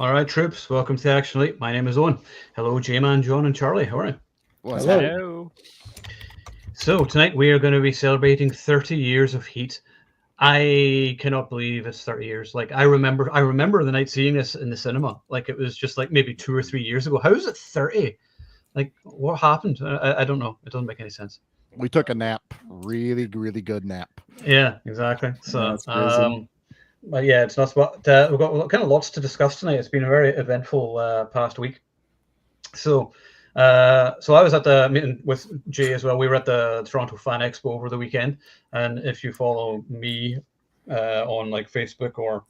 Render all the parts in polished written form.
All right, troops, welcome to the Action Elite. My name is Owen. Hello, J-Man, John, and Charlie. How are you? Hello. So tonight we are going to be celebrating 30 years of Heat. I cannot believe it's 30 years. Like I remember the night seeing this in the cinema. Like it was just like maybe 2 or 3 years ago. How is it 30? Like what happened? I don't know. It doesn't make any sense. We took a nap, really good nap. Yeah, exactly. So, That's crazy. but yeah, it's not what we've got kind of lots to discuss tonight. It's been a very eventful past week. So, so I was at the meeting with Jay as well. We were at the Toronto Fan Expo over the weekend, and if you follow me on like Facebook or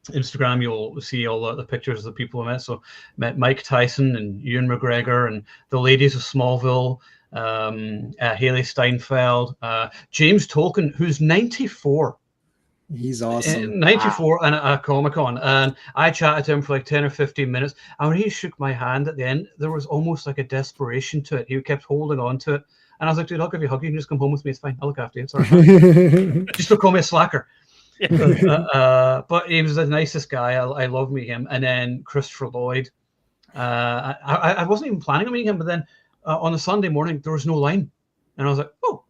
Instagram, you'll see all the pictures of the people I met. So met Mike Tyson and Ewan McGregor and the ladies of Smallville, Haley Steinfeld, James Tolkien, who's 94. He's awesome. 94 and at Comic-Con, and I chatted to him for like 10 or 15 minutes, and when he shook my hand at the end, there was almost like a desperation to it. He kept holding on to it, and I was like, dude, I'll give you a hug. You can just come home with me. It's fine. I'll look after you. It's all right. Just don't call me a slacker. But he was the nicest guy. I love meeting him. And then Christopher Lloyd. I wasn't even planning on meeting him, but then on a Sunday morning, there was no line. And I was like, oh,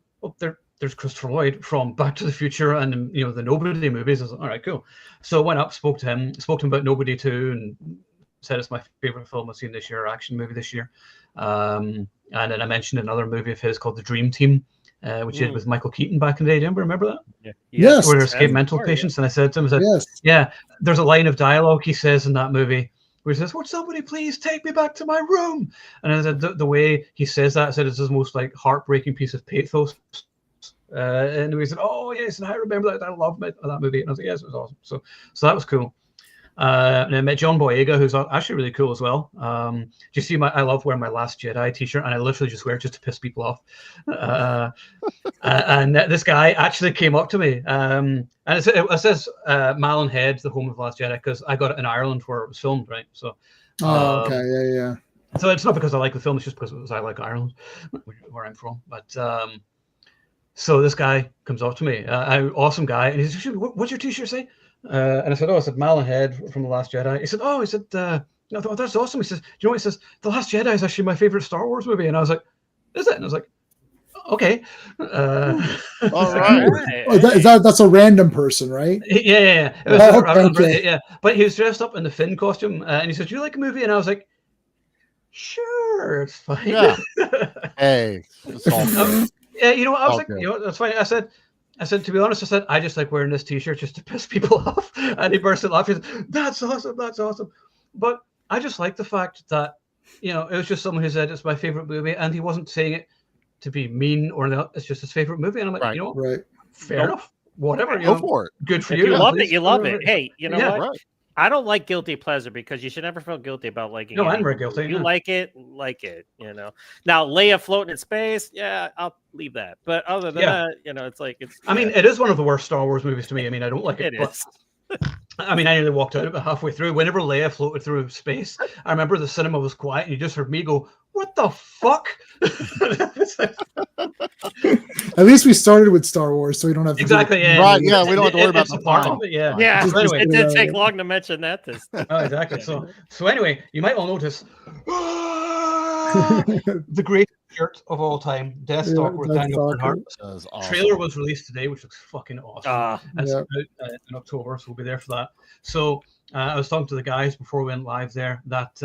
there's Christopher Lloyd from Back to the Future and the Nobody movies. I was like, all right, cool. So I went up, spoke to him about Nobody 2, and said it's my favorite film I've seen this year, action movie this year. And then I mentioned another movie of his called The Dream Team, which he did with Michael Keaton back in the day. Do you remember that? Yeah. Yes. Where they escape mental patients. And I said to him, Yes. yeah, there's a line of dialogue he says in that movie where he says, would somebody please take me back to my room? And I said, the way he says that, I said, it's his most like heartbreaking piece of pathos. And he said, oh yes, and I remember that. I love that movie. And I was like, yes, it was awesome. So that was cool. And I met John Boyega, who's actually really cool as well. Do you see I love wearing my Last Jedi t-shirt, and I literally just wear it just to piss people off. And this guy actually came up to me, and it says Malin Head, the home of Last Jedi, because I got it in Ireland where it was filmed, right? So, Okay, yeah. So it's not because I like the film; it's just because I like Ireland, where I'm from. But so this guy comes up to me, awesome guy, and he's like, "What's your t-shirt say?" And I said, Malin Head from The Last Jedi. He said, oh, that's awesome. He says, do you know what? He says, The Last Jedi is actually my favorite Star Wars movie. And I was like, is it? And I was like, okay. All right. Oh, that's a random person, right? Yeah. It was, okay. Yeah. But he was dressed up in the Finn costume. And he said, do you like a movie? And I was like, sure, it's fine. Yeah. Hey. Yeah, you know what? I was like, that's fine. I said, to be honest, I just like wearing this t-shirt just to piss people off. And he burst out laughing. He said, that's awesome. But I just like the fact that, it was just someone who said it's my favorite movie, and he wasn't saying it to be mean or not. It's just his favorite movie. And I'm like, right. Fair enough. Whatever. Go for it. Good for If you. you love it, you love it. Hey, you know what? Right. I don't like guilty pleasure because you should never feel guilty about liking it. No, I'm very guilty. You like it. Now, Leia floating in space, yeah, I'll leave that. But other than that, it's like it's. I mean, it is one of the worst Star Wars movies to me. I mean, I don't like it. It is. I mean, I nearly walked out about halfway through. Whenever Leia floated through space, I remember the cinema was quiet, and you just heard me go, "What the fuck?" At least we started with Star Wars, so we don't have to exactly. Yeah, right. Yeah, we don't have to worry about the part fun. of it. Yeah. Yeah. So anyway, It did take long to mention that. Oh, exactly. So anyway, you might all notice the greatest shirt of all time, Death Stalker with Daniel Bernhardt. Awesome. Trailer was released today, which looks fucking awesome. It's out in October, so we'll be there for that. So I was talking to the guys before we went live there that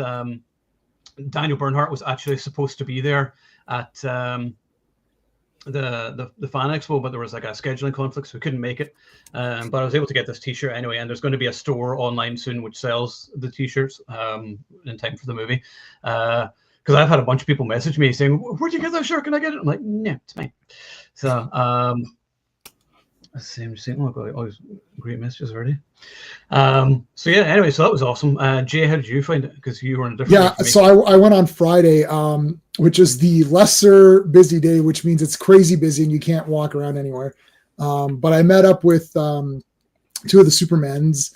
Daniel Bernhardt was actually supposed to be there at the fan expo, but there was like a scheduling conflict, so we couldn't make it. But I was able to get this t-shirt anyway, and there's going to be a store online soon which sells the t-shirts in time for the movie. Because I've had a bunch of people message me saying, where'd you get that shirt? Can I get it? I'm like, no, it's mine. So let's see, I'm just saying, oh, great messages already. So yeah, anyway, so that was awesome. Jay, how did you find it? Because you were in a different so I went on Friday, which is the lesser busy day, which means it's crazy busy and you can't walk around anywhere. But I met up with two of the Supermans,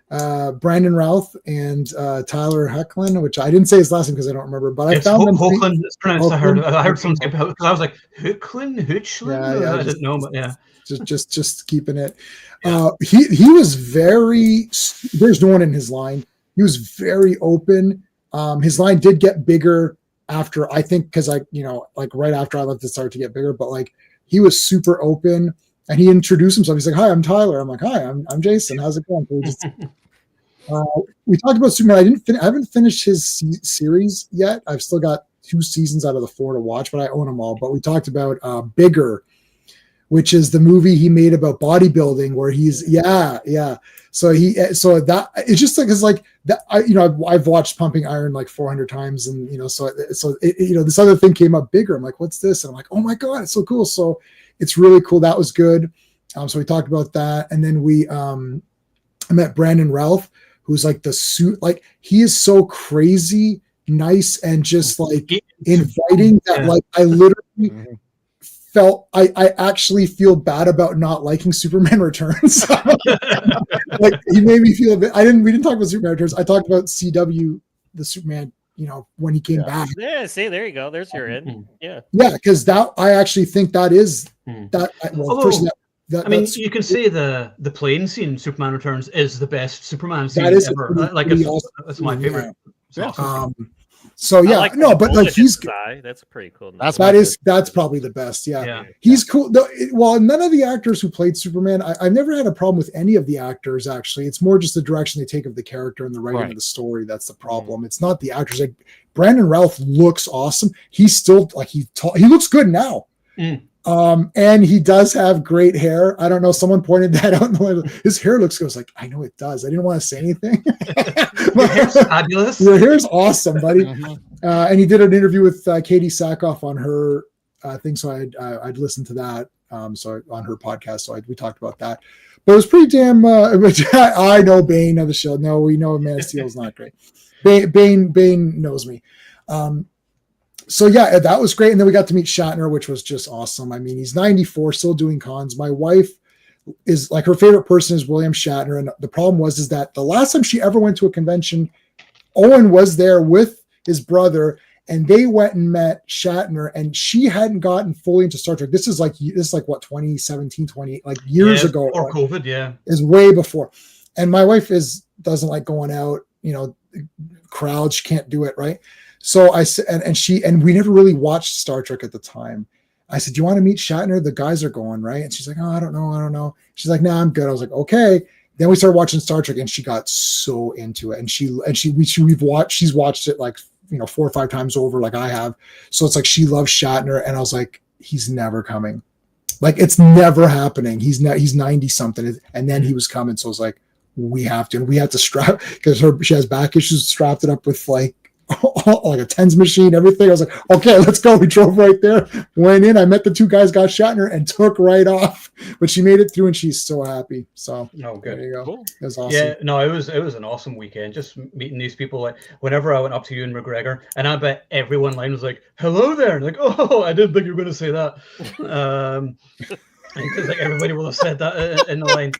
Brandon Routh and Tyler Hoechlin, which I didn't say his last name because I don't remember, but I found them. Hoechlin. It's pronounced. Hoechlin. I heard someone say because I was like Hoechlin. Yeah, I didn't know, but yeah. Just keeping it. Yeah. He was very. There's no one in his line. He was very open. His line did get bigger after, I think, because like right after I left, it started to get bigger. But like he was super open, and he introduced himself. He's like, "Hi, I'm Tyler." I'm like, "Hi, I'm Jason. How's it going?" We talked about Superman. I haven't finished his series yet. I've still got 2 seasons out of the 4 to watch, but I own them all. But we talked about Bigger, which is the movie he made about bodybuilding, where he's So that it's just like, it's like that. I've watched Pumping Iron like 400 times, and this other thing came up, Bigger. I'm like, what's this? And I'm like, oh my god, it's so cool. So it's really cool. That was good. So we talked about that, and then I met Brandon Routh, who's like the suit. Like he is so crazy nice and just like inviting that like I literally felt I actually feel bad about not liking Superman Returns. Like he made me feel a bit. We didn't talk about Superman Returns. I talked about CW, the Superman, when he came back. Yeah, see, there you go. There's your end. Yeah, because that I actually think that is that. Well, first I mean, you can say the plane scene in Superman Returns is the best Superman scene ever. That's my favorite. Yeah. So yeah, like but like that's pretty cool. That's probably the best. Yeah. He's cool. Well, none of the actors who played Superman, I've never had a problem with any of the actors. Actually, it's more just the direction they take of the character and the writing of the story. That's the problem. It's not the actors. Like Brandon Routh looks awesome. He's still like he looks good now. And he does have great hair. I don't know. Someone pointed that out. His hair looks good. I was like, I know it does. I didn't want to say anything. Your hair's fabulous. Your hair's awesome, buddy. And he did an interview with Katie Sackhoff on her thing. So I'd listened to that. So on her podcast. So we talked about that. But it was pretty damn. I know Bane of the show. No, we know Man of Steel is not great. Bane knows me. So yeah, that was great. And then we got to meet Shatner, which was just awesome. I mean, he's 94, still doing cons. My wife is like, her favorite person is William Shatner. And the problem is that the last time she ever went to a convention, Owen was there with his brother, and they went and met Shatner, and she hadn't gotten fully into Star Trek. This is like what, 2017, 20, like years ago. Before COVID, is way before. And my wife doesn't like going out, crowds. She can't do it, right? So I said, and we never really watched Star Trek at the time. I said, "Do you want to meet Shatner? The guys are going, right?" And she's like, "Oh, I don't know." She's like, "Nah, I'm good." I was like, "Okay." Then we started watching Star Trek, and she got so into it. And she's watched it like 4 or 5 times over, like I have. So it's like she loves Shatner, and I was like, "He's never coming. Like it's never happening. He's 90 something." And then he was coming, so I was like, "We have to." And we had to strap, because she has back issues, strapped it up with like a TENS machine, everything. I was like, okay, let's go. We drove right there, went in. I met the 2 guys, got Shatner, and took right off. But she made it through, and she's so happy. So good. There you go. Cool. It was awesome. Yeah, no, it was an awesome weekend. Just meeting these people. Like whenever I went up to Ewan McGregor, and I bet everyone line was like, "Hello there," and like, "Oh, I didn't think you were going to say that." Because like everybody will have said that in the line.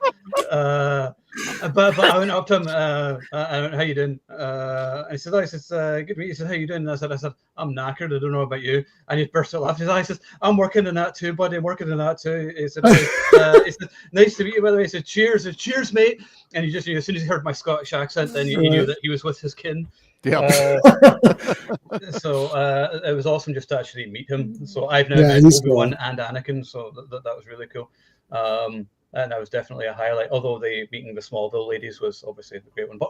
But I went up to him. I went, "How you doing?" I said, "Good to meet you." He said, "How you doing?" And I said, "I'm knackered. I don't know about you." And he burst out laughing. He says, "I'm working in that too, buddy. I'm working in that too." He said, "Nice to meet you, by the way." He said, "Cheers." He said, "Cheers, mate." And he just, as soon as he heard my Scottish accent, then he knew that he was with his kin. Yeah. So it was awesome just to actually meet him. So I've now met Obi-Wan and Anakin, so that was really cool. And that was definitely a highlight. Although the meeting the Smallville ladies was obviously the great one. But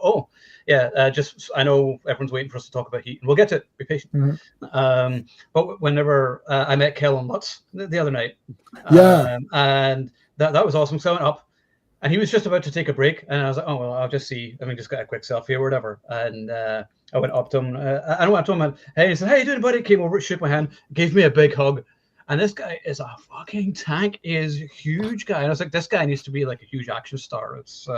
I know everyone's waiting for us to talk about Heat, and we'll get to it. Be patient. But whenever I met Kellen Lutz the other night, and that was awesome. So I went up, and he was just about to take a break, and I was like, "Oh well, I'll just see. I mean, just get a quick selfie or whatever." And I went up to him. I went up to him and he said, "How you doing, buddy?" Came over, shook my hand, gave me a big hug. And this guy is a fucking tank. He is a huge guy. And I was like, this guy needs to be like a huge action star. It's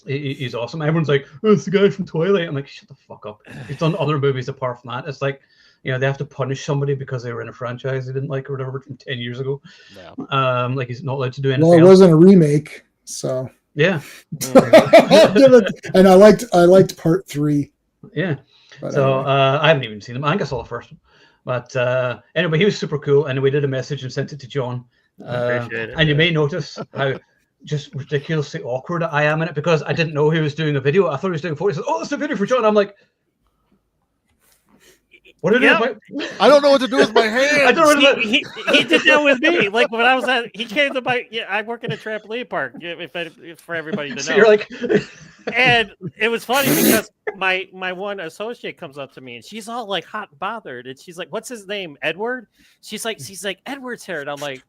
he's awesome. Everyone's like, "Oh, it's the guy from Twilight." I'm like, shut the fuck up. He's done other movies apart from that. It's like, they have to punish somebody because they were in a franchise they didn't like or whatever from 10 years ago. Yeah. Like he's not allowed to do anything. Well, it wasn't a remake, so Yeah. I'll give it, and I liked part 3. Yeah. But So anyway. I haven't even seen them. I think I saw the first one. But anyway, he was super cool, and we did a message and sent it to John. Appreciate it. And you may notice how just ridiculously awkward I am in it, because I didn't know he was doing a video. I thought he was doing a photo. He said, "Oh, that's a video for John." I'm like, what did I don't know what to do with my hands. I don't know. He did that with me. Like when I was he came to my, I work in a trampoline park, if for everybody to know. So you're like, and it was funny because my one associate comes up to me and she's all like hot and bothered, and she's like, "What's his name? Edward?" She's like, "Edward's here," and I'm like,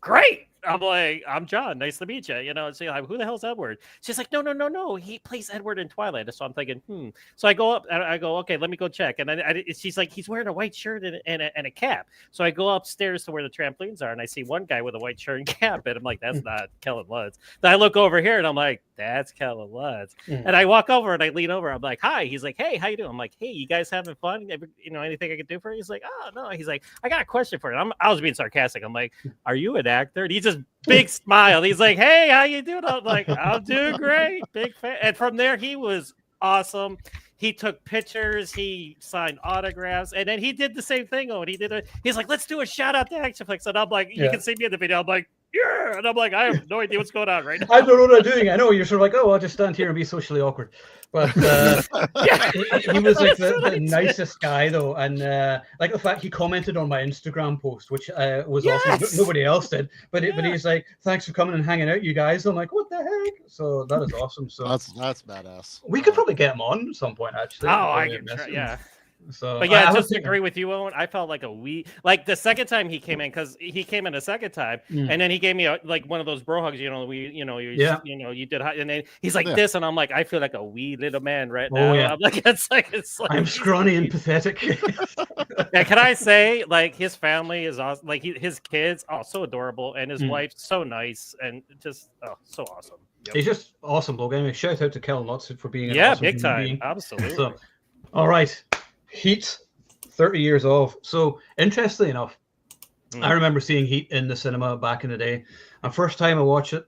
"Great." I'm like, "I'm John. Nice to meet you." You know, and she's like, "Who the hell's Edward?" She's like, No. He plays Edward in Twilight." So I'm thinking, So I go up and I go, "Okay, let me go check." And she's like, "He's wearing a white shirt and a cap." So I go upstairs to where the trampolines are, and I see one guy with a white shirt and cap, and I'm like, "That's not Kellen Lutz." Then I look over here and I'm like, "That's Kellen Lutz." And I walk over and I lean over. I'm like, "Hi." He's like, "Hey, how you doing?" I'm like, "Hey, you guys having fun? You know, anything I can do for you?" He's like, "Oh, no." He's like, "I got a question for you." I was being sarcastic. I'm like, "Are you an actor?" And he just big smile. He's like, "Hey, how you doing?" I'm like, "I'm doing great." Big fan. And from there, he was awesome. He took pictures, he signed autographs, and then he did the same thing. Oh, and he's like, "Let's do a shout out to ActionFlix." And I'm like, you can see me in the video. I'm like, "Yeah." And I'm like, I have no idea what's going on right now. I don't know what I'm doing. I know you're sort of like, "Oh, I'll just stand here and be socially awkward." But he was like the nicest guy, though. And like the fact he commented on my Instagram post, which was awesome. Nobody else did. But he's like, "Thanks for coming and hanging out, you guys." I'm like, "What the heck?" So that is awesome. So that's badass. We could probably get him on at some point, actually. Oh, I can try, yeah. So, but yeah, just to agree with you, Owen. I felt like like the second time he came in, because he came in a second time, and then he gave me like one of those bro hugs. You know, you did, and then he's like this, and I'm like, I feel like a wee little man right now. Yeah. I'm like, it's like I'm scrawny and pathetic. Yeah, can I say, like, his family is awesome. Like his kids, so adorable, and his wife so nice, and just so awesome. Yep. He's just awesome, Logan. Anyway, shout out to Kellen Lutz for being an awesome big time, being. Absolutely. So, all right. Heat, 30 years off. So, interestingly enough, I remember seeing Heat in the cinema back in the day. And first time I watched it,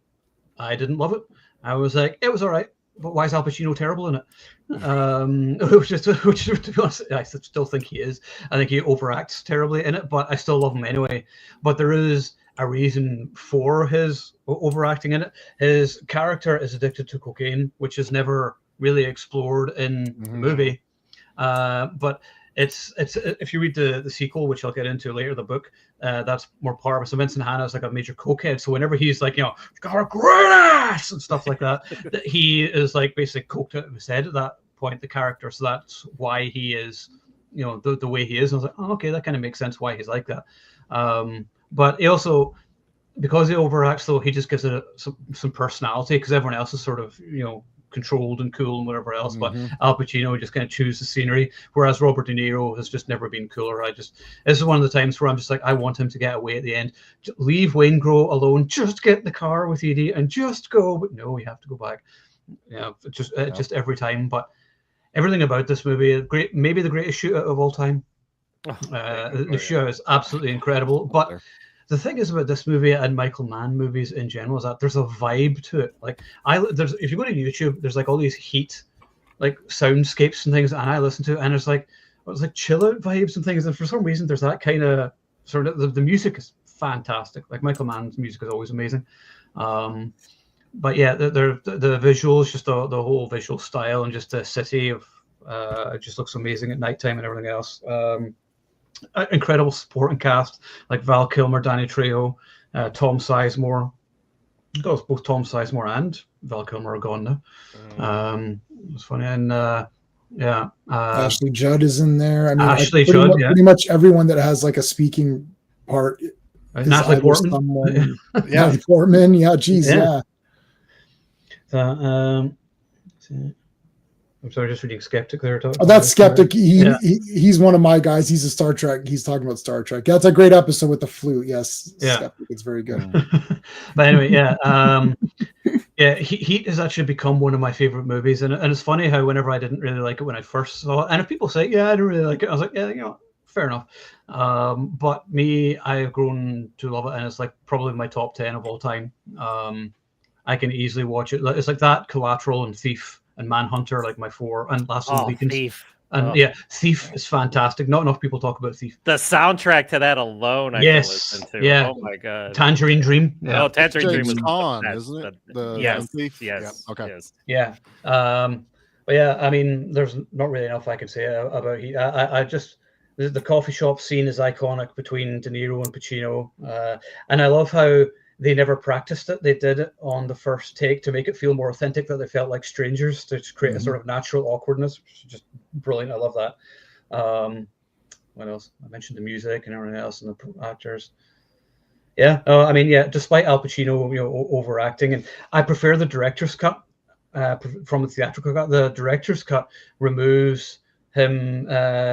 I didn't love it. I was like, it was all right, but why is Al Pacino terrible in it? Which to be honest, I still think he is. I think he overacts terribly in it, but I still love him anyway. But there is a reason for his overacting in it. His character is addicted to cocaine, which is never really explored in the movie. But it's if you read the sequel, which I'll get into later, the book, that's more part of it. So Vincent Hanna is like a major cokehead. So whenever he's like, got a great ass and stuff like that, he is like basically coked out of his head at that point, the character. So that's why he is, the way he is. And I was like, oh, okay, that kind of makes sense why he's like that. But he also, because he overacts, though, he just gives it some personality, because everyone else is sort of, controlled and cool and whatever else, but Al Pacino just kind of chews the scenery, whereas Robert De Niro has just never been cooler. This is one of the times where I'm just like, I want him to get away at the end. Leave Waingro alone, just get in the car with Edie and just go. But no, we have to go back. Just every time. But everything about this movie, great, maybe the greatest shootout of all time. The shootout is absolutely incredible. But the thing is about this movie and Michael Mann movies in general is that there's a vibe to it. Like if you go to YouTube, there's like all these Heat, like soundscapes and things, and I listen to it, and it's like chill out vibes and things. And for some reason, there's that kind of sort of the music is fantastic. Like Michael Mann's music is always amazing. But yeah, the visuals, just the whole visual style, and just the city of it just looks amazing at nighttime and everything else. Incredible supporting cast like Val Kilmer, Danny Trejo, Tom Sizemore. Both Tom Sizemore and Val Kilmer are gone now. It's funny, and Ashley Judd is in there. I mean, Ashley Judd, pretty much everyone that has like a speaking part. Natalie Portman. Natalie Portman. Yeah, geez, yeah. I'm sorry, just reading Skeptic there. Oh, that's Skeptic. He's one of my guys. He's a Star Trek. He's talking about Star Trek. That's a great episode with the flute. Yes. Yeah. Skeptic. It's very good. But anyway, Heat has actually become one of my favorite movies. And it's funny how whenever I didn't really like it when I first saw it, and if people say, I didn't really like it, I was like, fair enough. But me, I have grown to love it. And it's like probably my top 10 of all time. I can easily watch it. It's like that, Collateral, and Thief, and Manhunter, like my four, and Last of the Mohicans. Thief. And yeah, Thief is fantastic. Not enough people talk about Thief. The soundtrack to that alone, I can listen to. Yeah. Oh my god. Tangerine Dream. Yeah. Oh, Tangerine Dream James was Caan, isn't it? Yes. Thief? Yes. Yeah. Okay. Yes. Yeah. But yeah, I mean, there's not really enough I can say about he. I just the coffee shop scene is iconic between De Niro and Pacino, and I love how they never practiced it. They did it on the first take to make it feel more authentic, that they felt like strangers, to create a sort of natural awkwardness, which is just brilliant. I love that. What else? I mentioned the music and everything else and the actors. Yeah, I mean, yeah, despite Al Pacino, overacting, and I prefer the director's cut from the theatrical cut. The director's cut removes him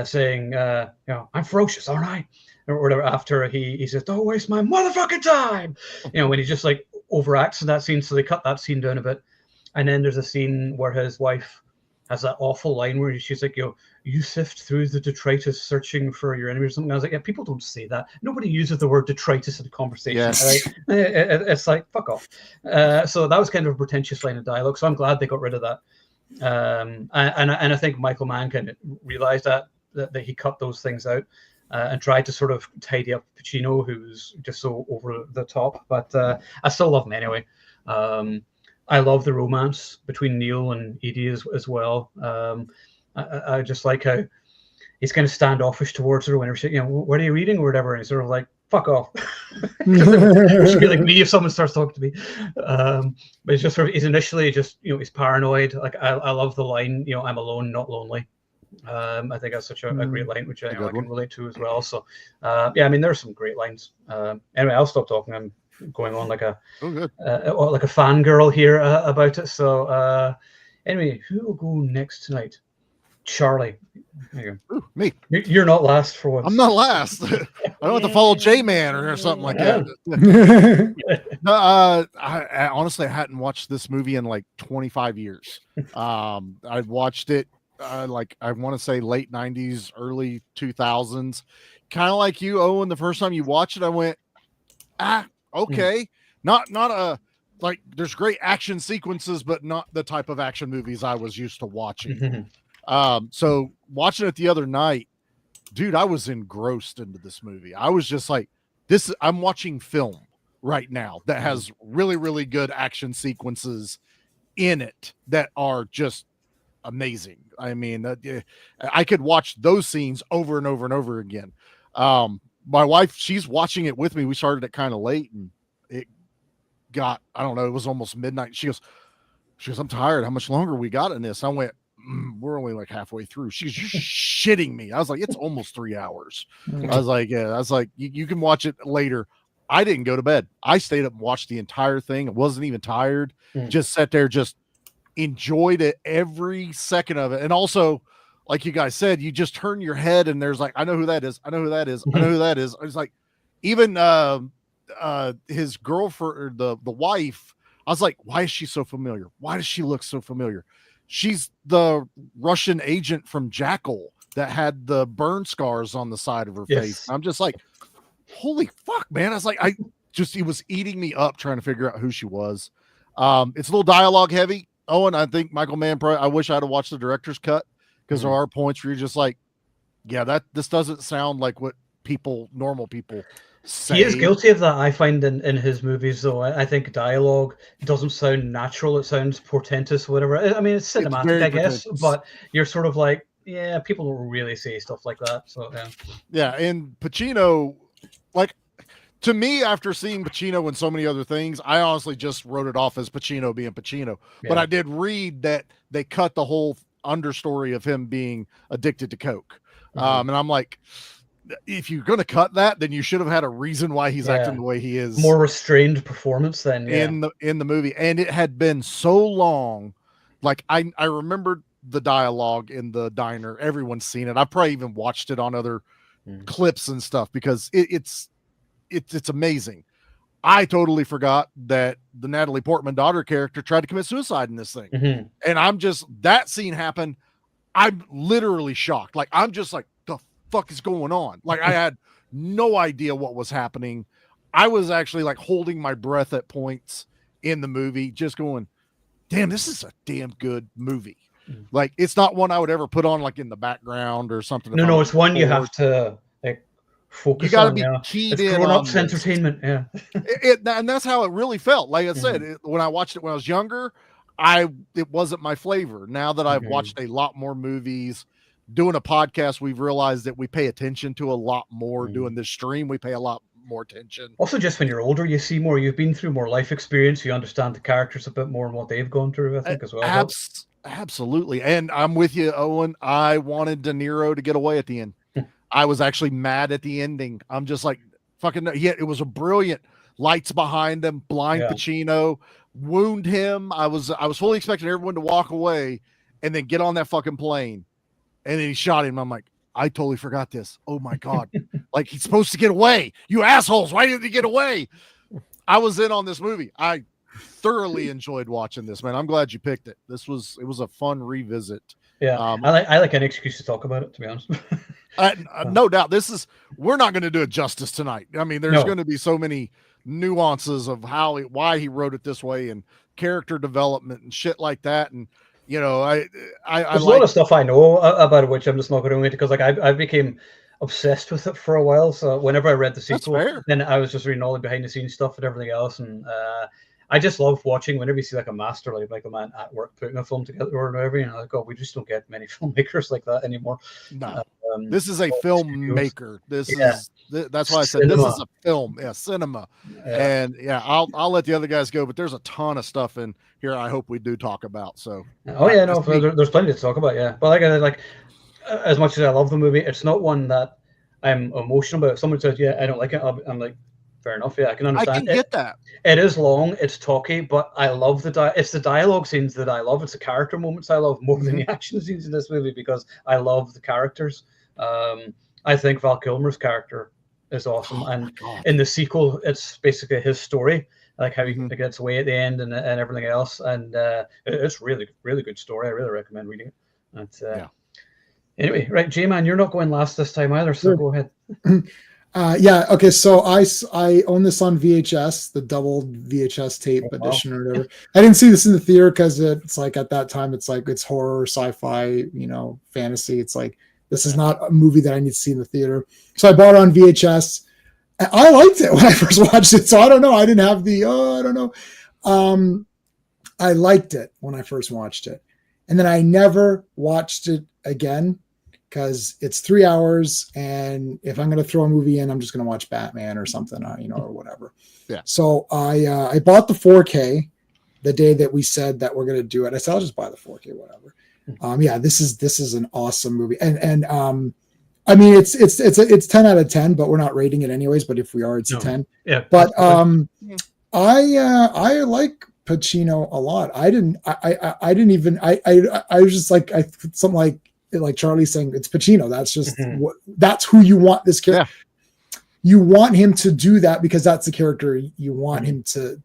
saying, I'm ferocious, aren't I? Or whatever, after he says, don't waste my motherfucking time. When he just like overacts in that scene. So they cut that scene down a bit. And then there's a scene where his wife has that awful line where she's like, you sift through the detritus searching for your enemy or something. I was like, yeah, people don't say that. Nobody uses the word detritus in a conversation. Yes. Right? It's like, fuck off. So that was kind of a pretentious line of dialogue. So I'm glad they got rid of that. And I think Michael Mann kind of realized that he cut those things out. And tried to sort of tidy up Pacino, who's just so over the top. But I still love him anyway. I love the romance between Neil and Edie as well. I just like how he's kind of standoffish towards her whenever she, what are you reading or whatever, and he's sort of like, fuck off. It should be like me if someone starts talking to me. But it's just sort of, he's initially just, he's paranoid. Like I love the line, I'm alone, not lonely. I think that's such a great line, which I can relate to as well. So, I mean, there are some great lines. Anyway, I'll stop talking. I'm going on like a fangirl here about it. So, anyway, who will go next tonight? Charlie. There you go. Ooh, me. You're not last for once. I'm not last. I don't have to follow J-Man or something like that. No, I honestly hadn't watched this movie in like 25 years. I'd watched it I want to say late 90s, early 2000s. Kind of like you, Owen, the first time you watched it, I went, okay. Not a, like, there's great action sequences, but not the type of action movies I was used to watching. So watching it the other night, dude, I was engrossed into this movie. I was just like, I'm watching film right now that has really, really good action sequences in it that are just amazing. I mean, I could watch those scenes over and over and over again. My wife, she's watching it with me. We started it kind of late, and it got, I don't know, it was almost midnight. She goes, I'm tired. How much longer we got in this? I went, we're only like halfway through. She's just shitting me. I was like, it's almost 3 hours. I was like, yeah. I was like, you can watch it later. I didn't go to bed. I stayed up and watched the entire thing. I wasn't even tired. Just sat there, just enjoyed it, every second of it. And also, like you guys said, you just turn your head and there's like, I know who that is. I know who that is. I know who that is. I was like, even his girlfriend, or the wife, I was like, why is she so familiar? Why does she look so familiar? She's the Russian agent from Jackal that had the burn scars on the side of her face. I'm just like, holy fuck, man. I was like, he was eating me up trying to figure out who she was. It's a little dialogue heavy. Owen, I think Michael Mann, I wish I'd have watched the director's cut, because there are points where you're just like, yeah, this doesn't sound like what normal people say. He is guilty of that, I find, in his movies, though. I think dialogue doesn't sound natural. It sounds portentous, whatever. I mean, it's cinematic, I guess, but you're sort of like, yeah, people don't really say stuff like that. So, yeah, and Pacino, like, to me, after seeing Pacino and so many other things, I honestly just wrote it off as Pacino being Pacino. Yeah. But I did read that they cut the whole understory of him being addicted to coke. And I'm like, if you're going to cut that, then you should have had a reason why he's acting the way he is. More restrained performance than in the movie. And it had been so long. Like, I remembered the dialogue in the diner. Everyone's seen it. I probably even watched it on other clips and stuff, because it's amazing. I totally forgot that the Natalie Portman daughter character tried to commit suicide in this thing. And I'm just, that scene happened. I'm literally shocked. Like, I'm just like, the fuck is going on? Like, I had no idea what was happening. I was actually like holding my breath at points in the movie, just going, damn, this is a damn good movie. Like, it's not one I would ever put on like in the background or something. No, it's one you have to like focus you gotta on. be Yeah. keyed It's in grown-ups on this. entertainment. Yeah. And that's how it really felt. Like I said, when I watched it when I was younger, it wasn't my flavor. Now that I've watched a lot more movies, doing a podcast, we've realized that we pay attention to a lot more. Doing this stream, we pay a lot more attention. Also, just when you're older, you see more. You've been through more life experience. You understand the characters a bit more and what they've gone through, I think, as well. Absolutely. And I'm with you, Owen. I wanted De Niro to get away at the end. I was actually mad at the ending. I'm just like, fucking, yeah, it was a brilliant lights behind him, blind Pacino, wound him. I was fully expecting everyone to walk away and then get on that fucking plane. And then he shot him. I'm like, I totally forgot this. Oh my God. Like, he's supposed to get away. You assholes. Why didn't he get away? I was in on this movie. I thoroughly enjoyed watching this, man. I'm glad you picked it. It was a fun revisit. Yeah. I like an excuse to talk about it, to be honest. No doubt. We're not going to do it justice tonight. I mean, there's going to be so many nuances of why he wrote it this way and character development and shit like that. And, you know, there's a lot of stuff I know about it, which I'm just not going to read, because like I became obsessed with it for a while. So whenever I read the sequel, then I was just reading all the behind the scenes stuff and everything else. And I just love watching whenever you see like a master like Michael Mann at work putting a film together or whatever, you know, like, oh, we just don't get many filmmakers like that anymore. No, this is a filmmaker. That's why I said this is a film. Yeah, cinema. Yeah. And yeah, I'll let the other guys go, but there's a ton of stuff in here I hope we do talk about. So there's plenty to talk about, yeah. But like as much as I love the movie, it's not one that I'm emotional about. If someone says, yeah, I don't like it, I'm like, fair enough. Yeah, I can understand. I can get that. It is long, it's talky, but I love it's the dialogue scenes that I love. It's the character moments I love more than the action scenes in this movie, because I love the characters. I think Val Kilmer's character is awesome, and in the sequel, it's basically his story, like how he gets away at the end and everything else. And it's really, really good story. I really recommend reading it. Anyway, right, J-Man, you're not going last this time either, so go ahead. Okay, so I own this on VHS, the double VHS tape edition or whatever. I didn't see this in the theater because it's like at that time it's like it's horror, sci-fi, you know, fantasy. It's like this is not a movie that I need to see in the theater. So I bought it on VHS. I liked it when I first watched it. So I don't know. I didn't have I don't know. I liked it when I first watched it, and then I never watched it again, because it's 3 hours, and if I'm going to throw a movie in, I'm just going to watch Batman or something, you know, or whatever. Yeah. So I bought the 4K the day that we said that we're going to do it. I said, I'll just buy the 4K, whatever. This is an awesome movie. And I mean, it's 10 out of 10, but we're not rating it anyways. But if we are, it's a 10. Yeah. But I like Pacino a lot. I was just like, something like Charlie saying it's Pacino. That's just that's who you want this character. Yeah. You want him to do that because that's the character you want him to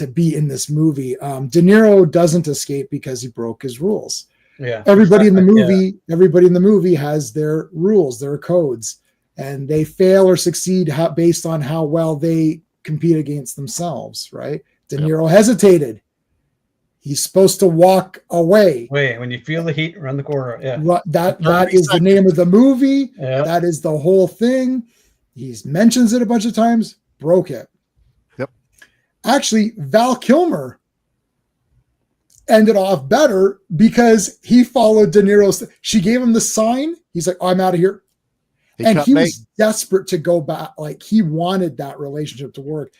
be in this movie. De Niro doesn't escape because he broke his rules. Yeah. Everybody in the movie has their rules, their codes, and they fail or succeed based on how well they compete against themselves, right? De Niro hesitated. He's supposed to walk away. Wait, when you feel the heat around the corner. Yeah. That is the name of the movie. Yeah. That is the whole thing. He mentions it a bunch of times, broke it. Yep. Actually, Val Kilmer ended off better because he followed De Niro's. She gave him the sign. He's like, I'm out of here. And he was desperate to go back. Like, he wanted that relationship to work.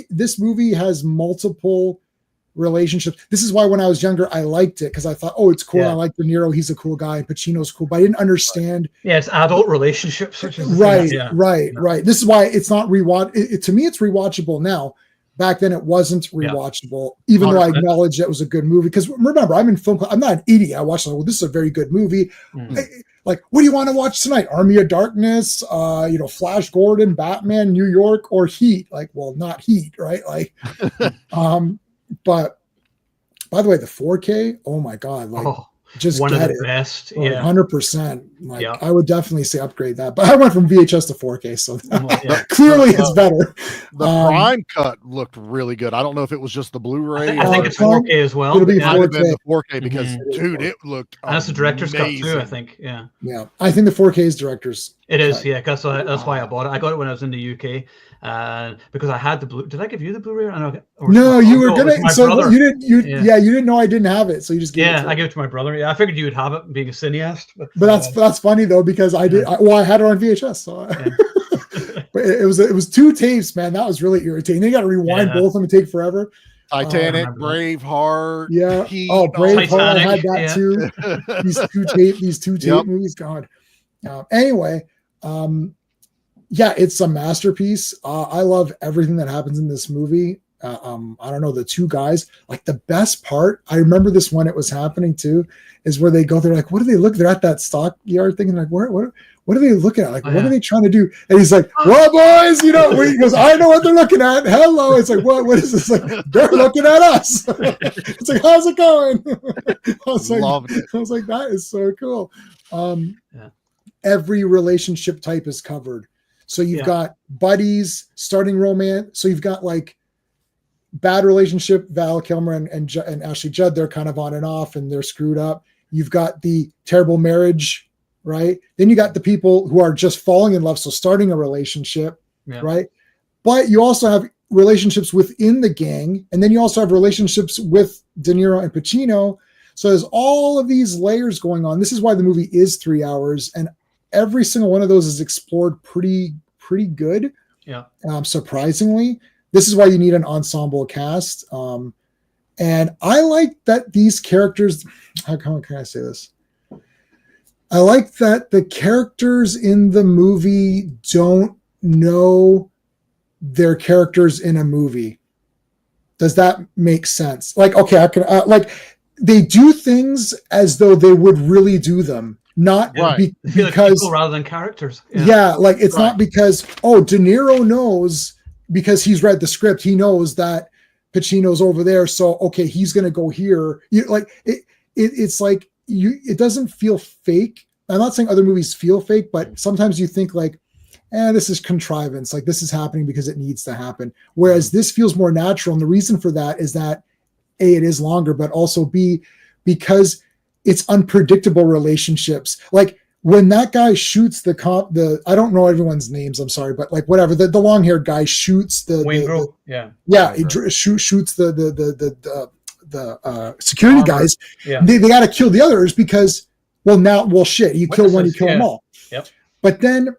This movie has multiple relationships. This is why when I was younger, I liked it, because I thought, oh, it's cool. I like De Niro. He's a cool guy. And Pacino's cool. But I didn't understand. Yeah, it's adult relationships. Right. This is why it's not rewatch. To me, it's rewatchable now. Back then, it wasn't rewatchable, even though I acknowledge that was a good movie. Because remember, I'm in film class. I'm not an idiot. I watched it. Well, this is a very good movie. Like, what do you want to watch tonight? Army of Darkness, Flash Gordon, Batman, New York, or Heat? Like, well, not Heat, right? Like, but by the way, the 4K, oh my God, like just one of get the it. best. Oh, Yeah. 100%. Like Yeah. I would definitely say upgrade that. But I went from VHS to 4K, so Yeah. clearly it's better. The Prime cut looked really good. I don't know if it was just the Blu-ray. I think or it's 4K as well. It'll be it might have 4K. been the 4K because, Mhm. dude, it looked And that's the director's cut too, I amazing. think. Yeah. Yeah, I think the 4K is director's. It is, cut. yeah. That's why I bought it. I got it when I was in the UK, because I had the blue. Did I give you the Blu-ray? No, you were it was gonna. my So brother. you didn't. You Yeah. you didn't know I didn't have it, so you just gave it Yeah, to I him. gave it to my brother. Yeah, I figured you would have it, being a cineast. But that's funny though, because I did. Well, I had it on VHS, so. But it was 2 tapes, man. That was really irritating. They got to rewind both of them and take forever. Titanic, Braveheart. Yeah. Heat, Oh, Braveheart. I had Titanic, that too. These two tape movies. God. Anyway, yeah, it's a masterpiece. I love everything that happens in this movie. I don't know, the 2 guys, like the best part, I remember this when it was happening too, is where they go, they're like, what do they look? They're at that stockyard thing, and like, what are they looking at? Like, what are they trying to do? And he's like, well, boys, he goes, I know what they're looking at. Hello. It's like, what is this? Like, they're looking at us. It's like, how's it going? I was like, that is so cool. Every relationship type is covered. So you've got buddies, starting romance. So you've got like bad relationship, Val Kilmer and Ashley Judd, they're kind of on and off and they're screwed up. You've got the terrible marriage, right? Then you got the people who are just falling in love, so starting a relationship, right? But you also have relationships within the gang, and then you also have relationships with De Niro and Pacino. So there's all of these layers going on. This is why the movie is 3 hours, and every single one of those is explored pretty good. Yeah. Surprisingly, this is why you need an ensemble cast. And I like that these characters. How can I say this? I like that the characters in the movie don't know their characters in a movie. Does that make sense? Like, okay, I can like they do things as though they would really do them, not because like rather than characters. Yeah, like it's not because De Niro knows because he's read the script. He knows that Pacino's over there, so okay, he's gonna go here. It's like it doesn't feel fake. I'm not saying other movies feel fake, but sometimes you think like, this is contrivance. Like this is happening because it needs to happen. Whereas this feels more natural. And the reason for that is that A, it is longer, but also B, because it's unpredictable relationships. Like when that guy shoots I don't know everyone's names, I'm sorry, but like whatever, the long-haired guy shoots he shoots the security guys. Yeah. They got to kill the others because, shit, you kill one, you kill them all. Yep. But then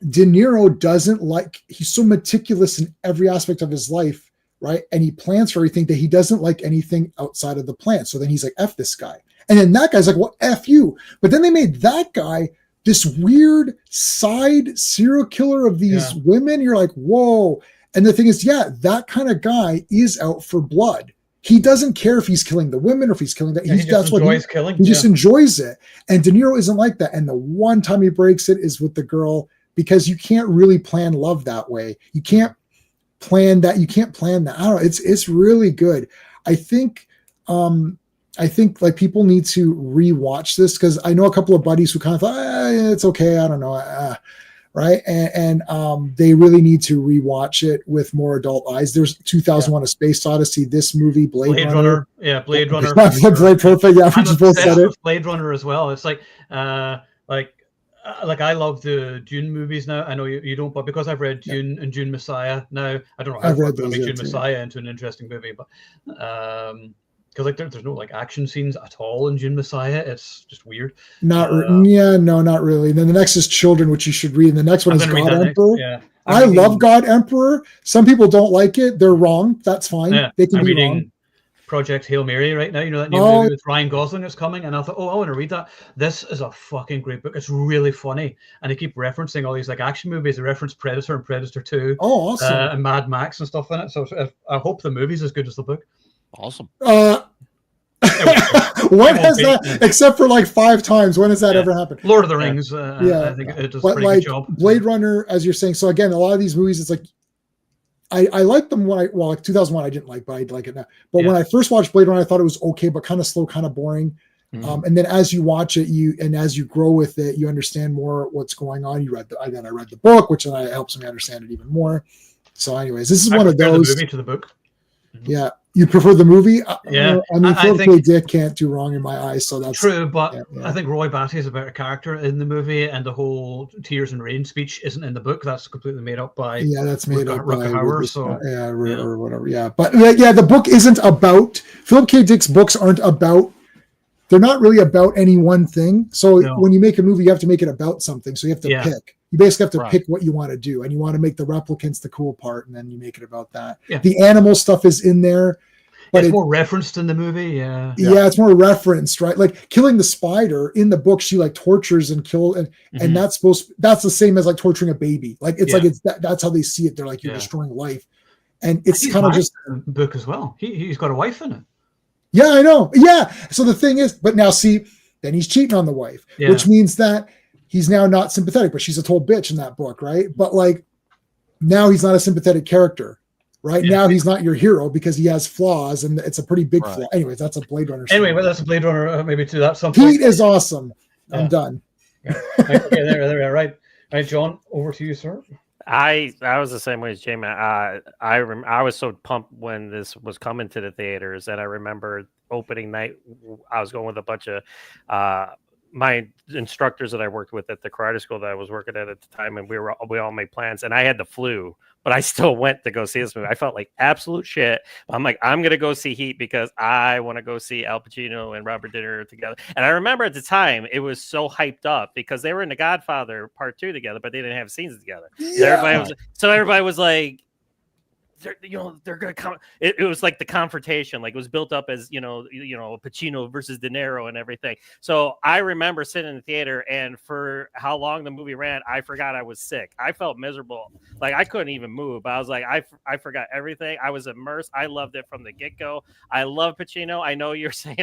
De Niro doesn't he's so meticulous in every aspect of his life, right? And he plans for everything that he doesn't like anything outside of the plan. So then he's like, F this guy. And then that guy's like, well, F you. But then they made that guy this weird side serial killer of these women. You're like, whoa. And the thing is, that kind of guy is out for blood. He doesn't care if he's killing the women or if he's killing that. He just enjoys killing. He just enjoys it. And De Niro isn't like that. And the one time he breaks it is with the girl, because you can't really plan love that way. You can't plan that. I don't know. It's really good. I think like people need to rewatch this because I know a couple of buddies who kind of thought, it's okay. I don't know. Right. And they really need to rewatch it with more adult eyes. There's 2001 A Space Odyssey, this movie, Blade Runner. Yeah. Blade Runner. Blade Perfect. Yeah. We just both said it. Blade Runner as well. It's like I love the Dune movies now. I know you don't, but because I've read Dune and Dune Messiah now, I don't know how I've read to make Dune Messiah into an interesting movie, but because like there's no like action scenes at all in Dune Messiah. It's just weird. Not really. Then the next is Children, which you should read. And the next one is God Emperor. Yeah. I love God Emperor. Some people don't like it. They're wrong. That's fine. Yeah. They can be wrong. Project Hail Mary right now, that new movie with Ryan Gosling is coming, and I thought, I want to read that. This is a fucking great book. It's really funny, and they keep referencing all these like action movies. They reference Predator and Predator 2. Oh, awesome! And Mad Max and stuff in it. So I hope the movie's as good as the book. Awesome. When has that? Except for like 5 times. When has that ever happened? Lord of the Rings. I think it does a pretty good job. Blade Runner, as you're saying. So again, a lot of these movies, it's like. I liked them like 2001 I didn't like, but I like it now. But when I first watched Blade Runner, I thought it was okay, but kind of slow, kind of boring. And then as you watch it, as you grow with it, you understand more what's going on. I read the book, which then helps me understand it even more. So, anyways, this is one of those. The movie to the book. Yeah, you prefer the movie? Yeah, I mean, I Philip K. Dick can't do wrong in my eyes, so that's true. But yeah. I think Roy Batty is a better character in the movie, and the whole Tears and Rain speech isn't in the book. That's completely made up by that's made up by Hauer, or whatever. Yeah, but the book isn't about Philip K. Dick's books aren't about. They're not really about any one thing. So when you make a movie, you have to make it about something. So you have to pick. You basically have to pick what you want to do, and you want to make the replicants the cool part, and then you make it about that. Yeah. The animal stuff is in there, but it's more referenced in the movie. Yeah, it's more referenced, right? Like killing the spider in the book, she like tortures and kills, and that's the same as like torturing a baby. Like it's that's how they see it. They're like you're destroying life, and it's kind of just book as well. He's got a wife in it. Yeah, I know. Yeah. So the thing is, but now see, then he's cheating on the wife, which means that he's now not sympathetic, but she's a total bitch in that book, right? But like now he's not a sympathetic character, right? Yeah. Now he's not your hero because he has flaws, and it's a pretty big flaw. Anyways, that's a Blade Runner. Anyway, but that's a Blade Runner. Maybe to that some point. Pete is awesome. I'm done. Okay, there. Right, John. Over to you, sir. I was the same way as Jamie. I was so pumped when this was coming to the theaters, and I remember opening night. I was going with a bunch of my instructors that I worked with at the karate school that I was working at the time, and we all made plans. And I had the flu, but I still went to go see this movie. I felt like absolute shit. I'm like, I'm gonna go see Heat because I want to go see Al Pacino and Robert De Niro together. And I remember at the time it was so hyped up because they were in The Godfather Part 2 together, but they didn't have scenes together. Yeah. So everybody was like, they're gonna come. It was like the confrontation, like it was built up as Pacino versus De Niro and everything. So I remember sitting in the theater, and for how long the movie ran, I forgot I was sick. I felt miserable, like I couldn't even move. I was like, I forgot everything. I was immersed. I loved it from the get go. I love Pacino. I know you're saying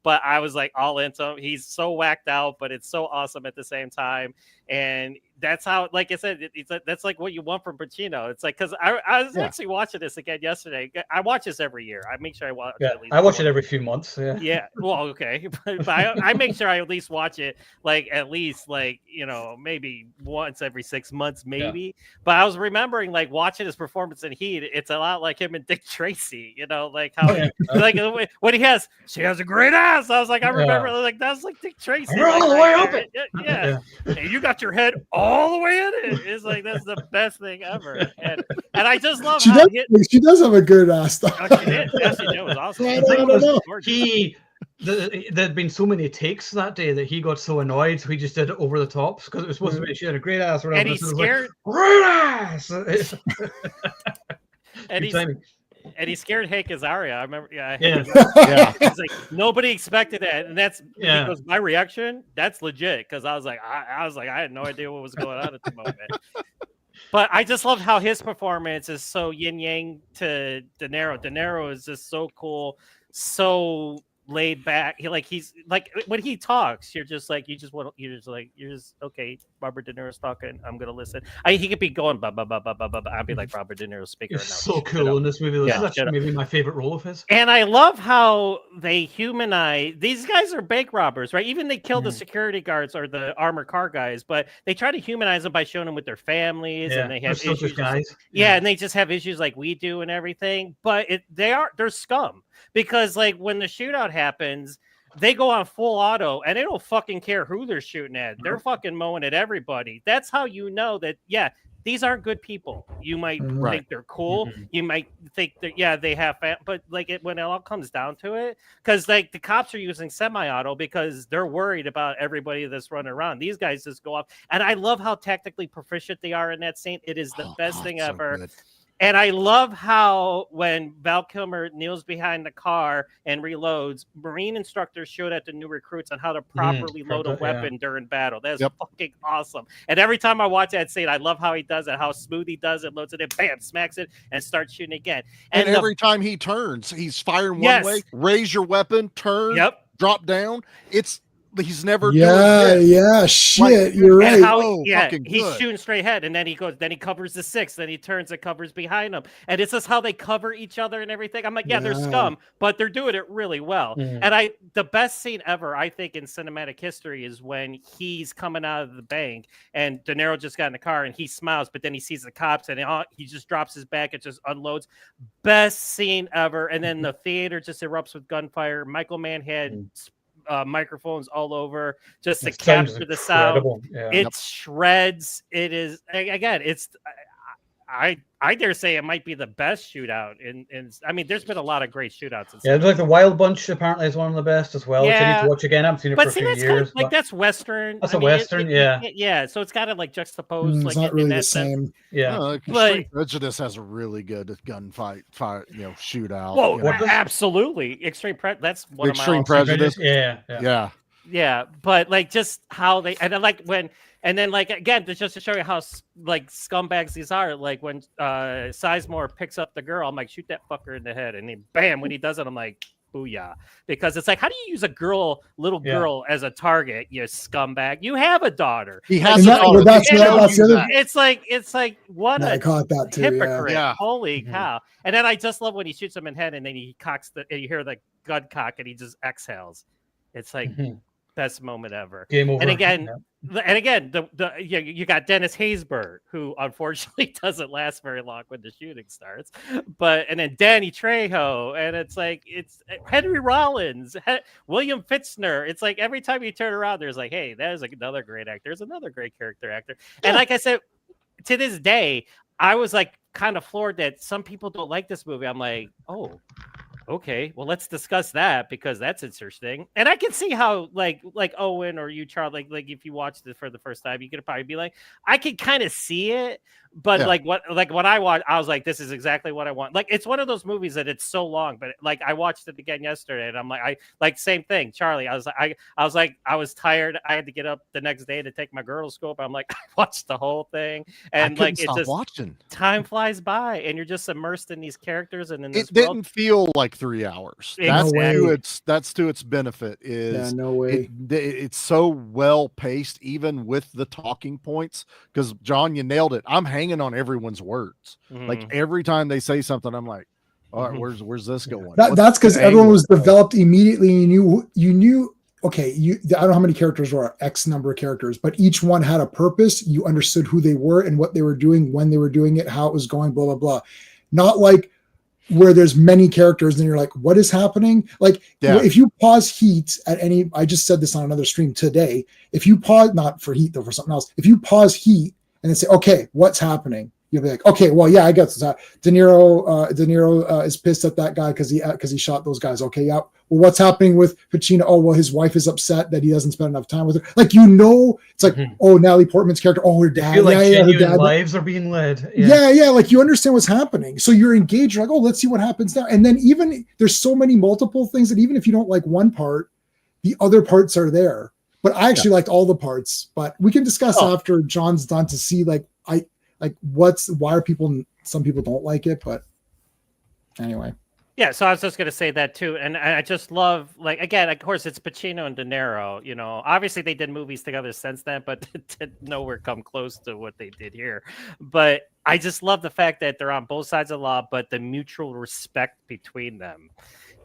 but I was like all into him. He's so whacked out, but it's so awesome at the same time. And that's how, like I said, that's like what you want from Pacino. It's like, because I was actually watching this again yesterday. I watch this every year. I make sure I watch it at least. I watch it every few months. Yeah. Well, okay. but I make sure I at least watch it maybe once every 6 months, maybe. Yeah. But I was remembering like watching his performance in Heat. It's a lot like him and Dick Tracy, like how like when she has a great ass. I was like, I remember like that's like Dick Tracy. All the way up it. Yeah. And you got your head all the way in it. It's like that's the best thing ever. And I just love she does have a good ass though. Oh, she did. Yeah, she did. It was awesome. There'd been so many takes that day that he got so annoyed, so he just did it over the top because it was supposed to be she had a great ass. And he's scared. Like, great ass. And he scared Hank Azaria. I remember. Yeah. He's like, nobody expected that, and that's because my reaction. That's legit because I was like, I had no idea what was going on at the moment. But I just loved how his performance is so yin yang to De Niro. De Niro is just so cool, so laid back. He's like when he talks, you're just okay. Robert De Niro's talking. I'm gonna listen. He could be going blah blah blah blah blah blah. I'd be like Robert De Niro's speaker. It's so cool in this movie. This is actually maybe my favorite role of his. And I love how they humanize these guys. Are bank robbers, right? Even they kill the security guards or the armored car guys, but they try to humanize them by showing them with their families, and they have issues. Guys. And they just have issues like we do and everything. But they're scum because like when the shootout happens, they go on full auto and they don't fucking care who they're shooting at. They're fucking mowing at everybody. That's how you know that, these aren't good people. You might think they're cool. Mm-hmm. You might think that, they have, but like when it all comes down to it, because like the cops are using semi-auto because they're worried about everybody that's running around. These guys just go up. And I love how technically proficient they are in that scene. It is the best thing ever. Good. And I love how when Val Kilmer kneels behind the car and reloads, Marine instructors showed at the new recruits on how to properly load a weapon during battle. That's fucking awesome. And every time I watch that scene, I love how he does it, how smooth he does it, loads it in, bam, smacks it, and starts shooting again. And every time he turns, he's firing one way, raise your weapon, turn, drop down. It's he's never Yeah, doing this. yeah, shit, Like, you're And right. how Oh, fucking he's good. shooting straight ahead, and then he goes, then he covers the six, then he turns and covers behind him, and it's just how they cover each other and everything. I'm like, yeah, they're Yeah. scum, but they're doing it really well. Mhm. And the best scene ever, I think, in cinematic history is when he's coming out of the bank, and De Niro just got in the car, and he smiles, but then he sees the cops, and he just drops his back, it just unloads. Best scene ever, and then the theater just erupts with gunfire. Michael Mann had microphones all over just to It sounds capture the sound. incredible. Yeah. It shreds. It is, again, it's I dare say it might be the best shootout in I mean, there's been a lot of great shootouts in Yeah, like the Wild Bunch apparently is one of the best as well, which I need Yeah. to watch again. I haven't seen it for but a see, few that's years. like But that's Western. that's I a mean, Western, yeah. Yeah, so it's got to like juxtapose It's like not in really the that sense. same. yeah. Extreme Prejudice has a really good gunfight, shootout. Whoa, you know. absolutely. That's one Extreme of my all-time Prejudice. Yeah. Yeah, but like just how they and then like when and then like again just to show you how like scumbags these are. Like when Sizemore picks up the girl, I'm like, shoot that fucker in the head, and then bam, when he does it, I'm like, booyah, because it's like, how do you use a little girl as a target? You scumbag! You have a daughter. He has And a that- daughter. well, that's They the tell that's you the other- that. It's like what Yeah, I a caught that too. hypocrite! Yeah. Holy Mhm. cow! And then I just love when he shoots him in the head, and then he cocks and you hear the gun cock, and he just exhales. It's like Mhm. best moment ever. Game over. And again, Yeah. you got Dennis Haysbert, who unfortunately doesn't last very long when the shooting starts. And then Danny Trejo, and it's Henry Rollins, William Fichtner. It's like every time you turn around, there's like, hey, there's another great actor. There's another great character actor. And like I said, to this day, I was like kind of floored that some people don't like this movie. I'm like, oh, okay, well, let's discuss that because that's interesting. And I can see how like Owen or you, Charlie, like if you watched it for the first time, you could probably be like, I could kind of see it, but Yeah. like when I watched, I was like, this is exactly what I want. Like it's one of those movies that it's so long, but like I watched it again yesterday, and I'm like same thing, Charlie. I was tired. I had to get up the next day to take my girl to school, but I'm like, I watched the whole thing, and I like couldn't it stop just watching. time flies by, and you're just immersed in these characters and in this It world. didn't feel like 3 hours. No way. That's to its benefit. Yeah, Is no way. it's so well paced, even with the talking points. Because John, you nailed it. I'm hanging on everyone's words. Mhm. Like every time they say something, I'm like, all right, Mhm. where's this going? That's because the everyone angle? was developed immediately. You knew. Okay, I don't know how many characters were X number of characters, but each one had a purpose. You understood who they were and what they were doing, when they were doing it, how it was going, blah blah blah. Not like where there's many characters and you're like, what is happening? Like if you pause Heat at any, I just said this on another stream today. If you pause, not for Heat though, for something else. If you pause Heat and then say, okay, what's happening? You'll be like, okay, well, yeah, I guess De Niro is pissed at that guy because he shot those guys. Okay, yeah. Well, what's happening with Pacino? Oh, well, his wife is upset that he doesn't spend enough time with her. Like, it's like, oh, Natalie Portman's character. Oh, her dad. I feel like her genuine dad. lives are being led. Yeah. Like you understand what's happening, so you're engaged. You're like, oh, let's see what happens now. And then even there's so many multiple things that even if you don't like one part, the other parts are there. But I actually liked all the parts. But we can discuss after John's done to see why are some people don't like it, but anyway. Yeah, so I was just going to say that too, and I just love, like, again, of course, it's Pacino and De Niro. You know, obviously they did movies together since then, but did nowhere come close to what they did here. But I just love the fact that they're on both sides of the law, but the mutual respect between them.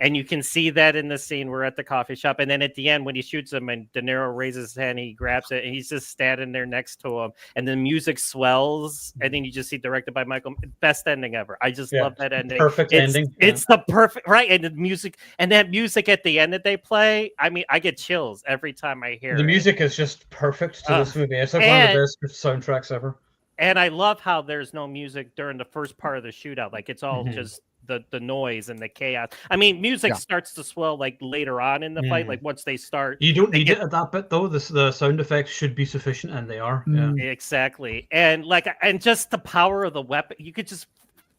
And you can see that in the scene. We're at the coffee shop. And then at the end, when he shoots him and De Niro raises his hand, he grabs it and he's just standing there next to him. And the music swells. And then you just see directed by Michael. Best ending ever. I just love that ending. Perfect ending. It's the perfect, right? And the music, and that music at the end that they play, I mean, I get chills every time I hear it. The music is just perfect to this movie. It's like one of the best soundtracks ever. And I love how there's no music during the first part of the shootout. Like it's all just the noise and the chaos. I mean, music starts to swell like later on in the fight. Like once they start, you don't need it at that bit though. The sound effects should be sufficient, and they are. Yeah, exactly. And just the power of the weapon. You could just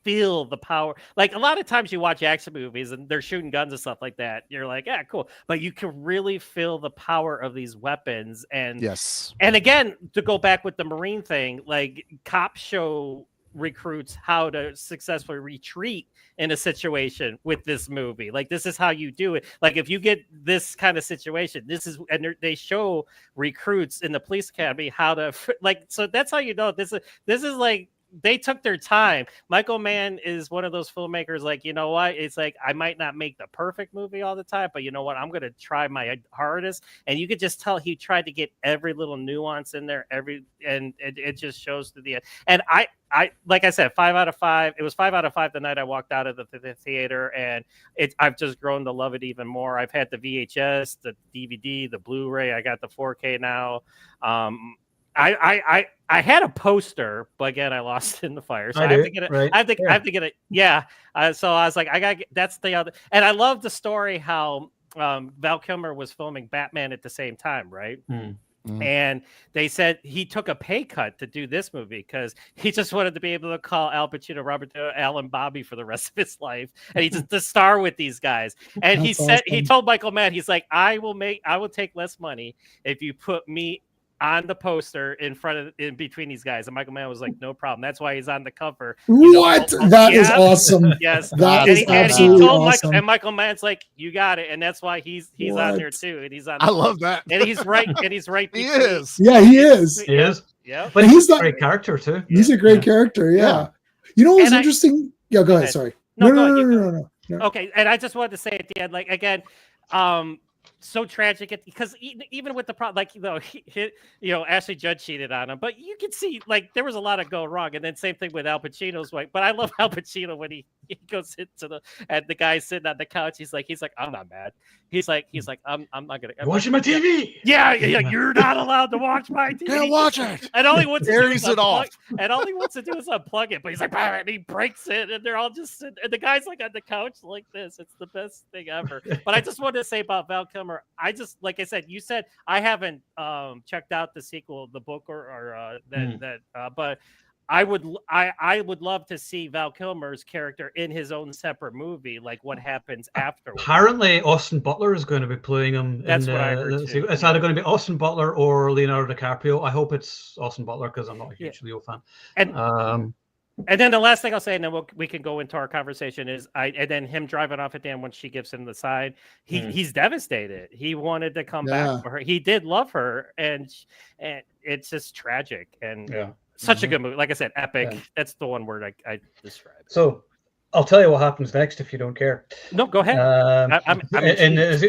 feel the power. Like a lot of times you watch action movies and they're shooting guns and stuff like that. You're like, yeah, cool. But you can really feel the power of these weapons. And yes. And again, to go back with the Marine thing, like cops show recruits how to successfully retreat in a situation with this movie. Like, this is how you do it. Like, if you get this kind of situation, this is, and they show recruits in the police academy how to, like, so that's how you know this is like, they took their time. Michael Mann is one of those filmmakers, like, you know what? It's like, I might not make the perfect movie all the time, but you know what? I'm going to try my hardest. And you could just tell he tried to get every little nuance in there, and it just shows to the end. And I, like I said, 5 out of 5. It was 5 out of 5 the night I walked out of the theater, and I've just grown to love it even more. I've had the VHS, the DVD, the Blu-ray. I got the 4K now. I had a poster, but again, I lost it in the fire. So I have to get it. Right. I have to get it. Yeah. So I was like, I got to get, that's the other. And I love the story how Val Kilmer was filming Batman at the same time, right? Mm-hmm. And they said he took a pay cut to do this movie because he just wanted to be able to call Al Pacino, Robert De Niro, Alan Bobby for the rest of his life, and he just to star with these guys. And he said, he told Michael Mann, he's like, I will take less money if you put me on the poster in between these guys. And Michael Mann was like, no problem. That's why he's on the cover. What? That is awesome. Yes. That is absolutely he told awesome. Michael Mann's like, you got it. And that's why he's on there too. And he's on. I love that. And he's right. And he's right. He is. Yeah, he is. He is. Yeah. But he's a great character too. He's a great character. Yeah. You know what's interesting? Yeah, go ahead. Sorry. No. Okay. And I just wanted to say at the end, like, again, so tragic because even with the problem, like, Ashley Judd cheated on him, but you can see like there was a lot of go wrong. And then same thing with Al Pacino's wife. But I love Al Pacino when he goes into the guy sitting on the couch. He's like, I'm not mad. He's like, I'm not gonna watching my TV. Yeah, you're not allowed to watch my TV. Can't watch it. And all he wants to do is off. And all he wants to do is unplug it. But he's like, and he breaks it, and they're all just sitting, and the guy's like on the couch like this. It's the best thing ever. But I just wanted to say about Val Kilmer. I just, like I said, you said I haven't checked out the sequel, the book, but I would love to see Val Kilmer's character in his own separate movie, like what happens afterwards. Apparently, Austin Butler is going to be playing him. That's what I heard too. It's either going to be Austin Butler or Leonardo DiCaprio. I hope it's Austin Butler because I'm not a huge Leo fan. And then the last thing I'll say, and then we can go into our conversation, is and then him driving off at the end when she gives him the side. He's devastated. He wanted to come back for her. He did love her, and it's just tragic and such a good movie. Like I said, epic. Yeah. That's the one word I describe. So I'll tell you what happens next if you don't care. No, go ahead.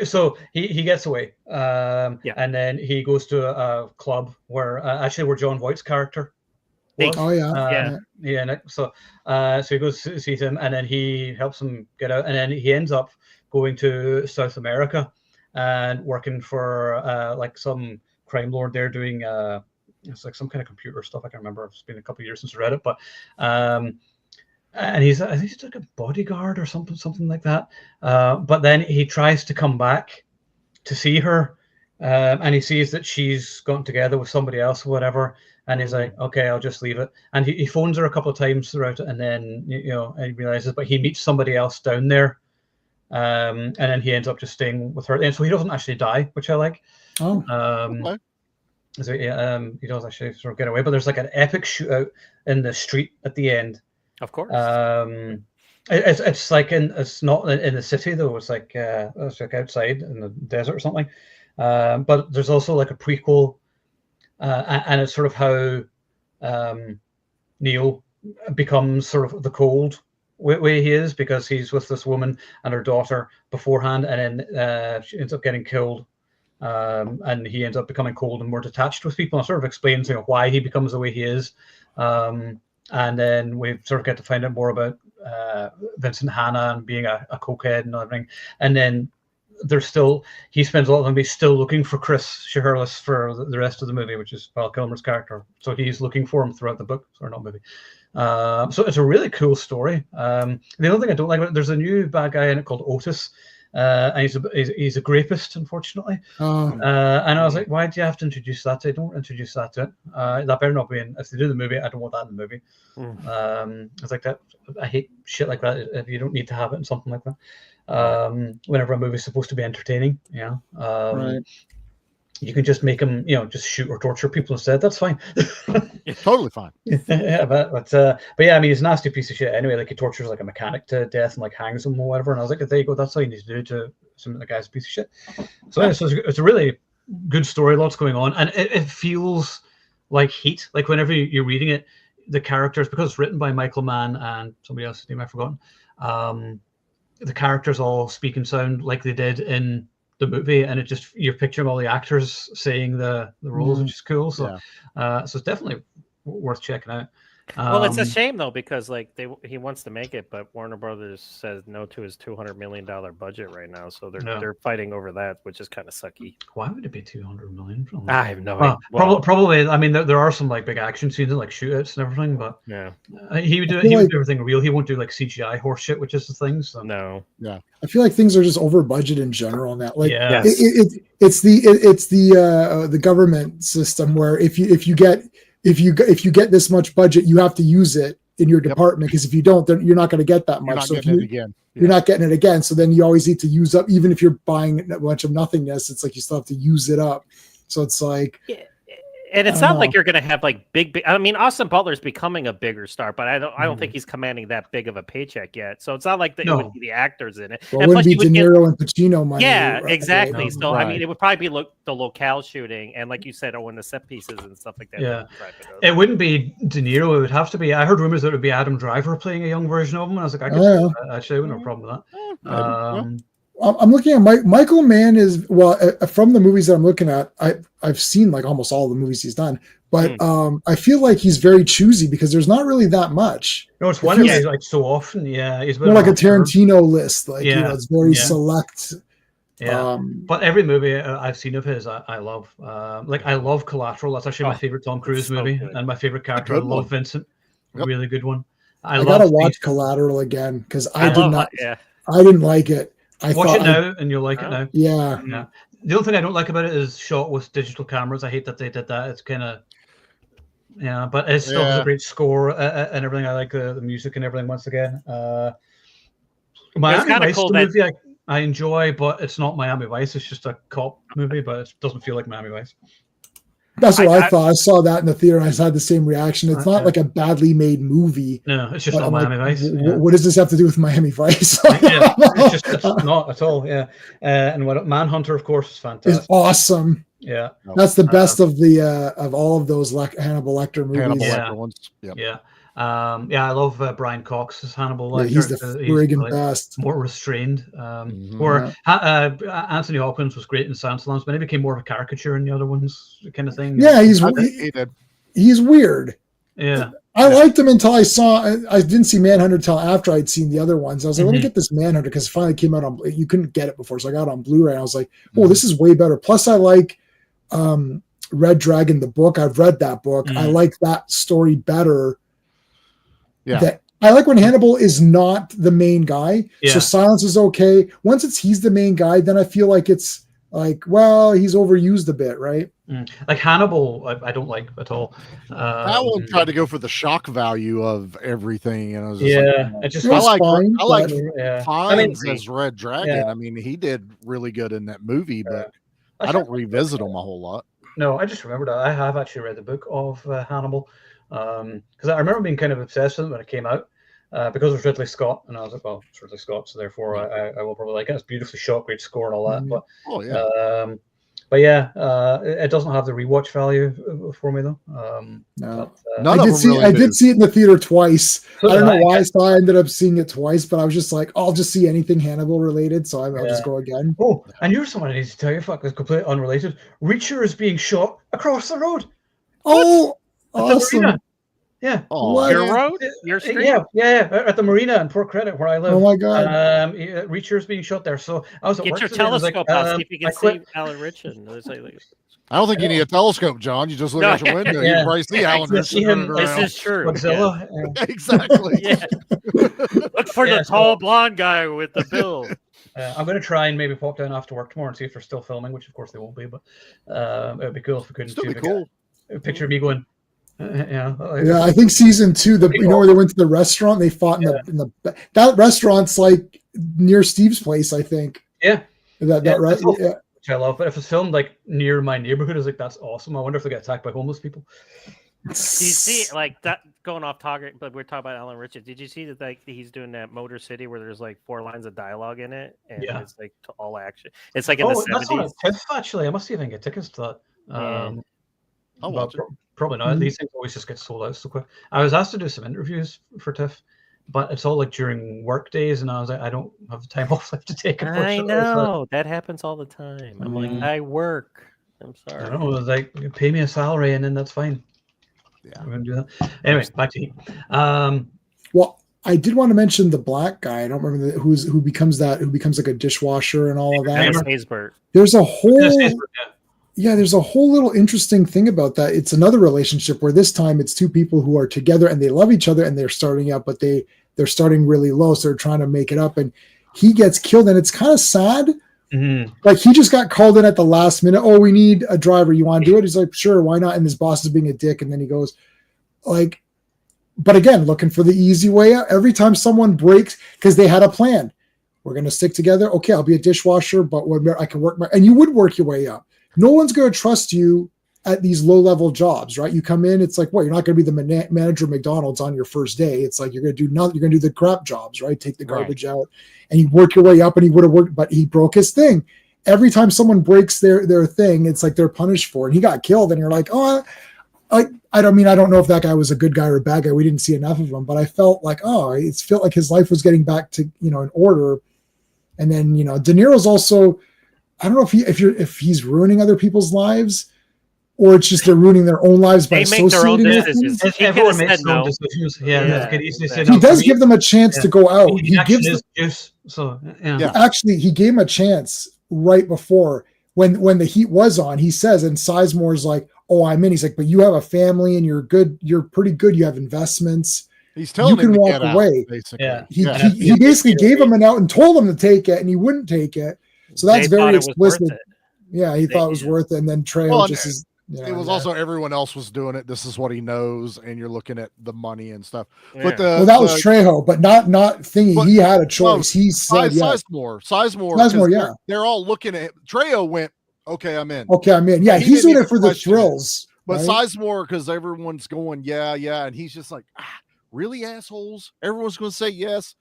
So he gets away, and then he goes to a club where John Voight's character. So he goes to see him, and then he helps him get out, and then he ends up going to South America and working for like some crime lord there doing it's like some kind of computer stuff. I can't remember. It's been a couple of years since I read it, but and I think he's like a bodyguard or something like that. But then he tries to come back to see her, and he sees that she's gotten together with somebody else or whatever. And he's like, okay, I'll just leave it. And he phones her a couple of times throughout it, and then and he realizes, but he meets somebody else down there, and then he ends up just staying with her. And so he doesn't actually die, which I like. Okay. So he does actually sort of get away, but there's like an epic shootout in the street at the end. Of course. It's like it's not in the city though. It's like outside in the desert or something. But there's also like a prequel. And it's sort of how Neil becomes sort of the cold way he is, because he's with this woman and her daughter beforehand, and then she ends up getting killed, and he ends up becoming cold and more detached with people. And it sort of explains why he becomes the way he is. And then we sort of get to find out more about Vincent Hanna and being a cokehead and everything. And then he spends a lot of time still looking for Chris Shiherlis for the rest of the movie, which is Val Kilmer's character. So he's looking for him throughout the book, or not movie. So it's a really cool story. The only thing I don't like about it, there's a new bad guy in it called Otis, and he's a rapist, unfortunately. And I was like, why do you have to introduce that? Don't introduce that to it. That better not be in. If they do the movie, I don't want that in the movie. It's like that. I hate shit like that. If you don't need to have it in something like that. Whenever a movie's supposed to be entertaining, right. you can just make them, just shoot or torture people instead. That's fine. Totally fine. Yeah, but yeah, I mean, he's a nasty piece of shit anyway. Like he tortures like a mechanic to death and like hangs him or whatever. And I was like, there you go. That's all you need to do to some of the guy's a piece of shit. So it's a really good story. Lots going on, and it feels like Heat. Like whenever you're reading it, the characters, because it's written by Michael Mann and somebody else's name I've forgotten. The characters all speak and sound like they did in the movie, and you're picturing all the actors saying the roles, which is cool. So so it's definitely worth checking out. Well, it's a shame though, because like he wants to make it, but Warner Brothers says no to his $200 million budget right now, so they're fighting over that, which is kind of sucky. Why would it be $200 million? I have no idea. Probably. I mean, there are some like big action scenes and like shootouts and everything, but he would do everything real. He won't do like CGI horse shit, which is the thing. So. No, I feel like things are just over budget in general. And that, like, it's the government system where if you get this much budget, you have to use it in your department, because if you don't, then you're not going to get that much. So you're not getting it again. So then you always need to use up, even if you're buying a bunch of nothingness, it's like you still have to use it up. So it's like, and it's not like you're going to have like big. I mean, Austin Butler's becoming a bigger star, but I don't think he's commanding that big of a paycheck yet. So it's not like it would be the actors in it. Well, it wouldn't be De Niro and Pacino money. Yeah, exactly. So I mean, it would probably be the locale shooting, and like you said, in the set pieces and stuff like that. Yeah, it wouldn't be De Niro. It would have to be. I heard rumors that it would be Adam Driver playing a young version of him, and I was like, actually, I wouldn't have a problem with that. I'm looking at Michael Mann is from the movies that I'm looking at. I've seen like almost all the movies he's done, but I feel like he's very choosy because there's not really that much. No, it's one of these like so often. Yeah, he's more like a Tarantino list. Like it's very select. Yeah, but every movie I've seen of his, I love. Like I love Collateral. That's actually my favorite Tom Cruise movie, and my favorite character. I love Vincent. Really good one. I gotta watch Collateral again because I didn't like it. Watch it now, and you'll like it now. Yeah. The only thing I don't like about it is shot with digital cameras. I hate that they did that. It's kind of, but it still has a great score and everything. I like the music and everything. Once again, Miami Vice, the movie I enjoy, but it's not Miami Vice. It's just a cop movie, but it doesn't feel like Miami Vice. That's what I thought. I saw that in the theater and I had the same reaction. It's not like a badly made movie. No, it's just not Miami Vice. What does this have to do with Miami Vice? It's not at all. Yeah. And what Manhunter, of course, is fantastic. It's awesome. Yeah. That's the best of the of all of those Hannibal Lecter movies. Hannibal Lecter ones. Yeah. I love Brian Cox as Hannibal Lecter. He's the friggin' best. More restrained. Anthony Hopkins was great in Silence of the Lambs, but he became more of a caricature in the other ones, kind of thing. Yeah, he's weird. Yeah. I liked him until I didn't see Manhunter until after I'd seen the other ones. I was like, let me get this Manhunter because it finally came out on. You couldn't get it before, so I got it on Blu-ray. And I was like, oh, this is way better. Plus, I like Red Dragon, the book. I've read that book. I like that story better. Yeah. I like when Hannibal is not the main guy. Yeah. So Silence is okay. Once he's the main guy, then I feel like it's like, well, he's overused a bit, right? Like Hannibal, I don't like at all. That one tried to go for the shock value of everything, and I was just I like Fiennes as Red Dragon. Yeah. I mean, he did really good in that movie, but I don't revisit him a whole lot. No, I just remembered I have actually read the book of Hannibal. Because I remember being kind of obsessed with it when it came out because it was Ridley Scott, and I was like, well, it's Ridley Scott, so therefore I will probably like it. It's beautifully shot, great score and all that. It doesn't have the rewatch value for me though. No, I did see it in the theater twice. I don't know why, so I ended up seeing it twice, but I was just like, I'll just see anything Hannibal related, so I'll just go again. Oh, and you're someone I need to tell you, fuck, it's completely unrelated. Reacher is being shot across the road. Oh. Awesome. Yeah. Your road? Your street? Yeah. At the marina in Port Credit where I live. Oh my God. Reacher's being shot there. So I was at Get work your today, telescope out, see if you can see Alan Richard. I don't think you need a telescope, John. You just look out your window. You can probably see Alan Richard. This is true. Exactly. Look for the tall blonde guy with the bill. I'm going to try and maybe pop down after work tomorrow and see if they're still filming, which of course they won't be, but it would be cool if we couldn't do cool. A picture of me going. I think season 2, where they went to the restaurant, they fought in the that restaurant's like near Steve's place, I think. Yeah. which I love. But if it's filmed like near my neighborhood, it's like that's awesome. I wonder if they get attacked by homeless people. Do you see like that going off target? But we're talking about Alan Richards. Did you see that like he's doing that Motor City where there's like 4 lines of dialogue in it, and it's like all action. It's like in the 70s. That's on TIFF, actually. I must see if I can get tickets to that. I'll watch it. Probably not. These things always just get sold out so quick. I was asked to do some interviews for TIFF, but it's all like during work days, and I was like, I don't have the time off left to take. I know that happens all the time. I'm like, I work. I'm sorry. I don't know. It was like, pay me a salary, and then that's fine. Yeah, I'm gonna do that. Anyways, back to you. Well, I did want to mention the black guy. I don't remember who becomes like a dishwasher and all of that. Haysbert. There's a whole there's a whole little interesting thing about that. It's another relationship where this time it's 2 people who are together and they love each other and they're starting out, but they're starting really low, so they're trying to make it up. And he gets killed, and it's kind of sad. Mm-hmm. Like he just got called in at the last minute. Oh, we need a driver. You want to do it? He's like, sure, why not? And his boss is being a dick, and then he goes, like, but again, looking for the easy way out. Every time someone breaks, because they had a plan, we're going to stick together. Okay, I'll be a dishwasher, but I can work and you would work your way up. No one's going to trust you at these low-level jobs, right? You come in, it's like, what? You're not going to be the manager of McDonald's on your first day. It's like you're going to do nothing. You're going to do the crap jobs, right? Take the garbage out, and you work your way up. And he would have worked, but he broke his thing. Every time someone breaks their thing, it's like they're punished for it. And he got killed, and you're like, oh, I don't know if that guy was a good guy or a bad guy. We didn't see enough of him, but I felt like, it felt like his life was getting back to in order. And then De Niro's also, I don't know if he's ruining other people's lives, or it's just they're ruining their own lives by associating with him. Everyone makes their own decisions. He does give them a chance to go out. He gives them juice. So actually, he gave him a chance right before when the heat was on. He says, and Sizemore's like, "Oh, I'm in." He's like, "But you have a family and you're good. You're pretty good. You have investments. He's telling you can him to walk get away." Out, basically. He basically gave him an out and told him to take it, and he wouldn't take it. So that's very explicit. Yeah, he thought it was worth it, and then Trejo is. It was also everyone else was doing it. This is what he knows, and you're looking at the money and stuff. Yeah. But that was Trejo, but not thingy. But he had a choice. He said, Sizemore. Yeah, they're all looking at Trejo. Went, okay, I'm in. Okay, I'm in. Yeah, he's doing it for the thrills. But right? Sizemore, because everyone's going, yeah, and he's just like, really, assholes? Everyone's going to say yes.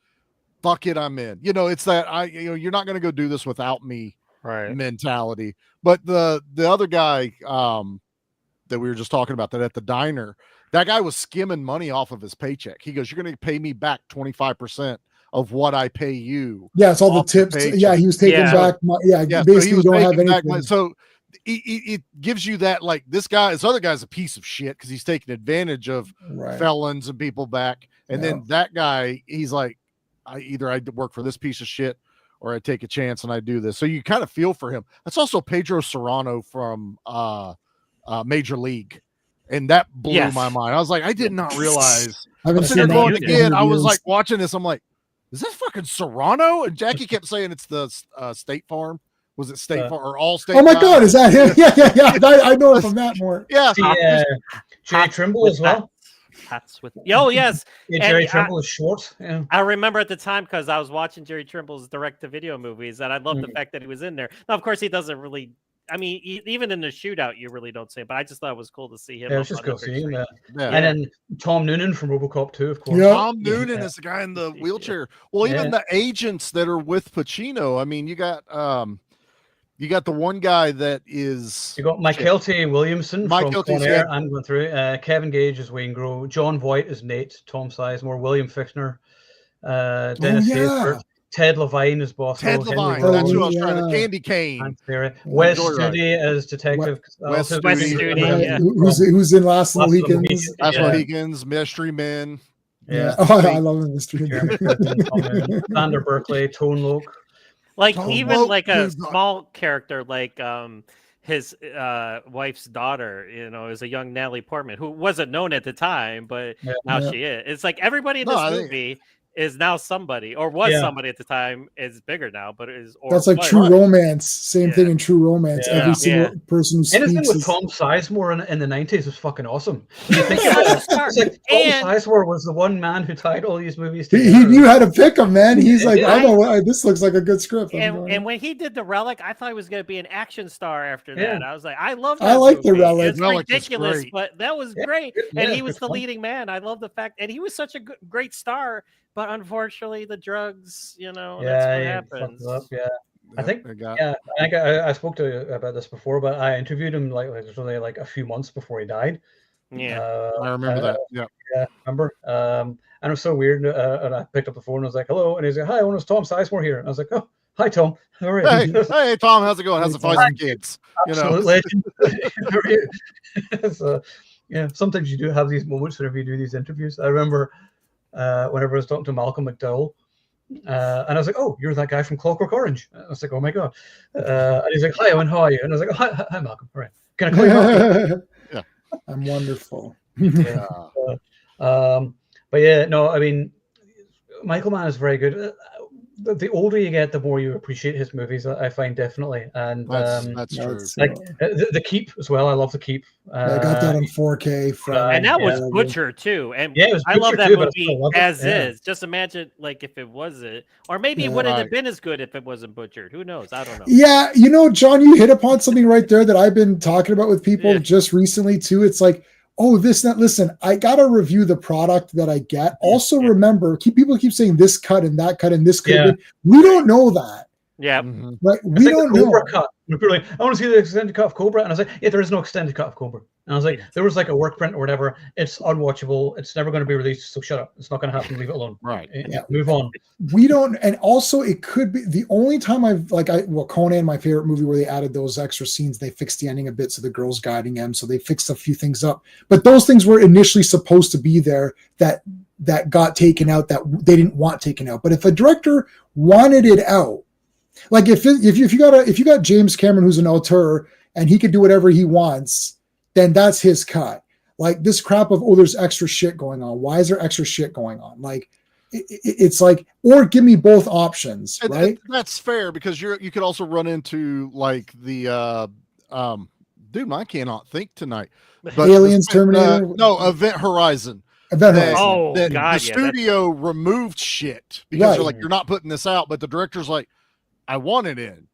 Fuck it, I'm in. It's that you're not going to go do this without me. Right. Mentality. But the other guy that we were just talking about, that at the diner, that guy was skimming money off of his paycheck. He goes, "You're going to pay me back 25% of what I pay you." Yeah, it's all the tips. Yeah, he was taking back. Basically, so you don't have anything. So it gives you that, like, this other guy's a piece of shit because he's taking advantage of felons and people back. And then that guy, he's like, I work for this piece of shit, or I take a chance and I do this. So you kind of feel for him. That's also Pedro Serrano from Major League. And that blew my mind. I was like, I did not realize. I'm sitting there going again. I was like watching this. I'm like, is this fucking Serrano? And Jackie kept saying it's the State Farm. Was it State Farm or All State? Oh my God, is that him? Yeah. I know it from that more. Yeah. Jerry Trimble as well. Hats with yes. Jerry Trimble is short. Yeah. I remember at the time because I was watching Jerry Trimble's direct-to-video movies, and I love the fact that he was in there. Now, of course, he doesn't really. I mean, even in the shootout, you really don't see it, but I just thought it was cool to see him. Yeah, it was just cool seeing him. And then Tom Noonan from RoboCop 2, of course. Yeah. Tom Noonan is the guy in the wheelchair. Well, even the agents that are with Pacino. I mean, you got the one guy that is. You got Mykelti Williamson from Con Air and went through. Kevin Gage is Wayne Grow. John Voight is Nate. Tom Sizemore. William Fichtner. Dennis Haysbert. Ted Levine is Bosco. Ted Levine. That's who I was trying to. Candy Cane. Wes Studi as Detective. Wes Studi. Who's in Last Mohicans? Last Mohicans. Mystery Men. Yeah. Oh, I love Mystery Men. Sander Berkeley. Tone Loc. Like even like a small character like his wife's daughter, is a young Natalie Portman who wasn't known at the time, but now she is. It's like everybody in this movie is now somebody, or was Yeah. somebody at the time, is bigger now, but is or That's like was. True Romance. Same thing in True Romance. Yeah. Every single person who Anything speaks with is Tom Sizemore in the 90s was fucking awesome. You think Yeah, about the it, star. it's like Tom And- Sizemore was the one man who tied all these movies he together. knew how to pick them, man. He's like, Yeah. I know what this looks like a good script. I'm going, And when he did the Relic, I thought he was going to be an action star after Yeah. that. I was like, I love that. I like the movie. Relic. It's Relic is ridiculous, great. but that was Yeah. great. Yeah, And he was it's the fun. leading man. I love the fact, and he was such a great star. But unfortunately, the drugs, that's what happens. Up, yeah. I think, they got- yeah, I think I spoke to you about this before, but I interviewed him like it was only like a few months before he died. Yeah. I remember that. Yeah. Yeah, remember? And it was so weird. And I picked up the phone and I was like, hello. And he's like, hi, I want to Tom Sizemore here. And I was like, oh, hi, Tom. How are Hey, you? hey, Tom, how's it going? How's the Hey, fighting kids? Absolute legend. How are you? So, yeah, sometimes you do have these moments whenever you do these interviews. I remember whenever I was talking to Malcolm McDowell, and I was like, oh, you're that guy from Clockwork Orange. I was like, oh my God. And he's like, hi, Owen, how are you? And I was like, oh, hi, Malcolm. All right. Can I call you Malcolm? I'm wonderful. Yeah. But yeah, no, I mean, Michael Mann is very good. The older you get, the more you appreciate his movies. I find definitely, and That's true. That's, like the Keep as well. I love the Keep. I got that on 4K. From, And that was yeah. Butcher too. And Yeah, it was I love Butcher that too, but I movie still love it. as Yeah. is. Just imagine like if it wasn't, or maybe it Yeah. wouldn't have Right. been as good if it wasn't butchered. Who knows? I don't know. Yeah, John, you hit upon something right there that I've been talking about with people Yeah. just recently too. It's like, oh, listen, I gotta review the product that I get. Also, remember, people keep saying this cut and that cut and this could have been. We don't know that. Yeah. Mhm. Right? It's We like don't the Cobra know. cut. People are like, I want to see the extended cut of Cobra, and I was like, yeah, there is no extended cut of Cobra. And I was like, there was like a work print or whatever. It's unwatchable. It's never going to be released. So shut up. It's not going to happen. Leave it alone. Right. Yeah. Move on. We don't, and also it could be the only time Conan, my favorite movie, where they added those extra scenes, they fixed the ending a bit so the girl's guiding him, so they fixed a few things up. But those things were initially supposed to be there that got taken out that they didn't want taken out. But if a director wanted it out, like if you got James Cameron, who's an auteur and he could do whatever he wants, then that's his cut. Like this crap of, there's extra shit going on. Why is there extra shit going on? Like it's like, or give me both options, right? That's fair, because you could also run into like the dude, I cannot think tonight. But Aliens, Terminator? No, Event Horizon. Event That- Horizon. Oh, that God, the yeah, studio removed shit because Right. they're like, you're not putting this out, but the director's like, I want it in,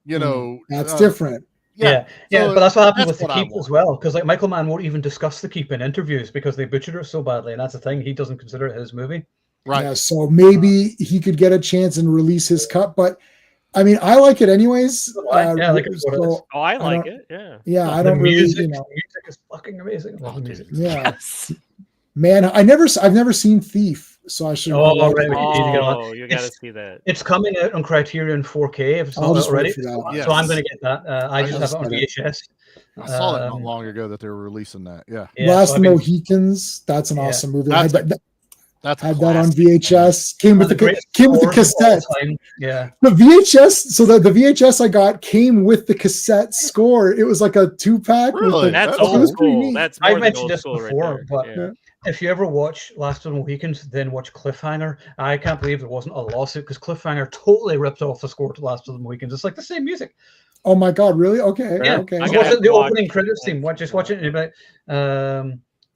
That's different. Yeah, So but that's what happened with that's the what I Keep want. as well. Because like Michael Mann won't even discuss the Keep in interviews because they butchered it so badly, and that's the thing. He doesn't consider it his movie. Right. Yeah, so maybe he could get a chance and release his cut, but I mean, I like it anyways. Yeah, I like it for what it is. Oh, I like don't- it. Yeah. Yeah, I The don't really, music, you the know. music is fucking amazing. I love the music. Yeah, Yes. man, I've never seen Thief, so I should. Oh, right, we need to get on. Oh, you got to It's- see that. It's coming out on Criterion 4K if it's I'll not just out already. wait for that. Yes. So I'm going to get that. I just have just it on get it. VHS. I saw that not Um, long ago that they were releasing that. Yeah. Yeah, Last so I mean, Mohicans, that's an Yeah. awesome movie. That's I That's had that on classic. VHS. Came with one of the greatest came with the scores of all cassette. time. Yeah. The VHS, so the VHS I got came with the cassette score. It was like a 2-pack. Really? That's It was old pretty school. neat. That's I've more than mentioned old this school right before, there. but Yeah. if you ever watch Last of the Mohicans, then watch Cliffhanger. I can't believe there wasn't a lawsuit because Cliffhanger totally ripped off the score to Last of the Mohicans. It's like the same music. Oh my god, really? Okay, Yeah. okay. I Just gotta watch it, the watch opening it. credits scene. Just watch it and you'll be like,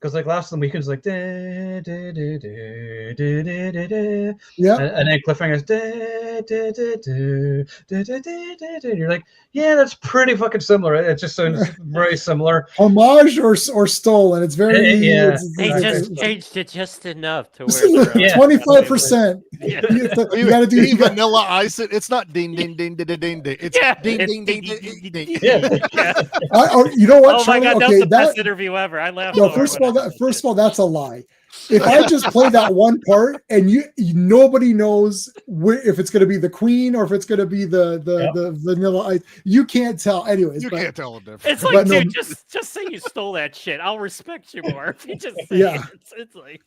because like Last of the Mohicans, like da, da, da, da, da, da, da, da. Yeah. And then Cliffhanger's da, da, da, da, da, da, da, da, da. And you're like, yeah, that's pretty fucking similar. It just sounds very similar. Homage or stolen. It's very Yeah. They Right. just changed it just enough to where Yeah. 25%. Yeah. You got to do. Even You got, Vanilla Ice it. It's not ding ding ding ding ding ding. ding. It's Yeah, ding it's ding ding ding ding. Yeah. you know what? Oh my Charlie? god, that Okay, was the best interview ever. I laughed. No, so first of hard all, when I first of all, that's a lie. If I just play that one part and nobody knows if it's going to be the Queen or if it's going to be the Vanilla Ice, you can't tell. Anyways, You but- can't tell the difference. It's like, But no- dude, just say you stole that shit. I'll respect you more. If you just say Yeah. it. It's like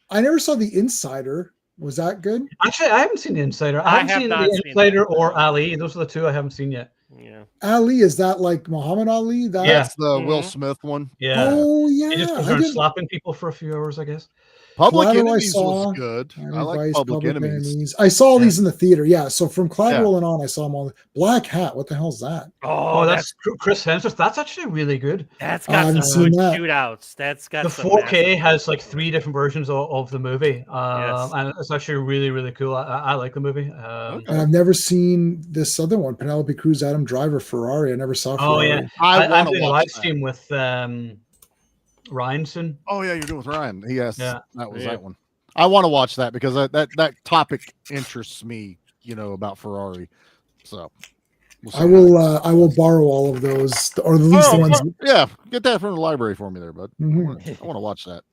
I never saw The Insider. Was that good? Actually, I haven't seen The Insider. I I haven't have seen not The seen Insider that. or Ali. Those are the two I haven't seen yet. Yeah. Ali, is that like Muhammad Ali? That Yeah. That's the Will Smith one. Yeah. Oh He yeah, just goes I around didn't. slapping people for a few hours, I guess. Public Collateral I Enemies saw. was good. Miami I like Vice, Public Enemies. I saw Yeah. these in the theater. Yeah. So from Collateral and on, I saw them all. Black Hat. What the hell's that? Oh, that's Chris Hemsworth. That's actually really good. That's I got haven't some seen good that. shootouts. That's got The some 4K massive has like shootouts. 3 different versions of the movie, Yes. and it's actually really, really cool. I like the movie. Okay. And I've never seen this other one, Penelope Cruz, Adam Driver, Ferrari. I never saw Oh Ferrari. yeah, I I'm want to doing a watch live that. stream with Ryan soon. Oh yeah, you're doing with Ryan. Yes, Yeah. that was Yeah. that one. I want to watch that because that topic interests me. About Ferrari. So we'll see I will borrow all of those, or at least the ones. Yeah, get that from the library for me there, bud. Mhm. I want to watch that.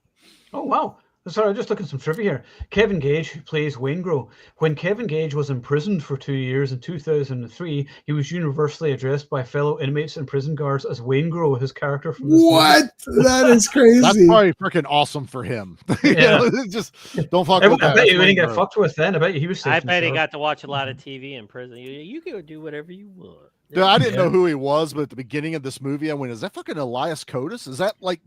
Oh wow! Sorry, I'm just looking at some trivia here. Kevin Gage, who plays Waingro, when Kevin Gage was imprisoned for 2 years in 2003, he was universally addressed by fellow inmates and prison guards as Waingro, his character from this movie. What? That is crazy. That's probably freaking awesome for him. Yeah. Just don't fuck I with that. bet That's you didn't get Waingro. fucked with then. I bet you he was safe. I and bet he sound. got to watch a lot of TV in prison. You can do whatever you want. Dude, I didn't know who he was, but at the beginning of this movie, I went, "Is that fucking Elias Kotis? Is that like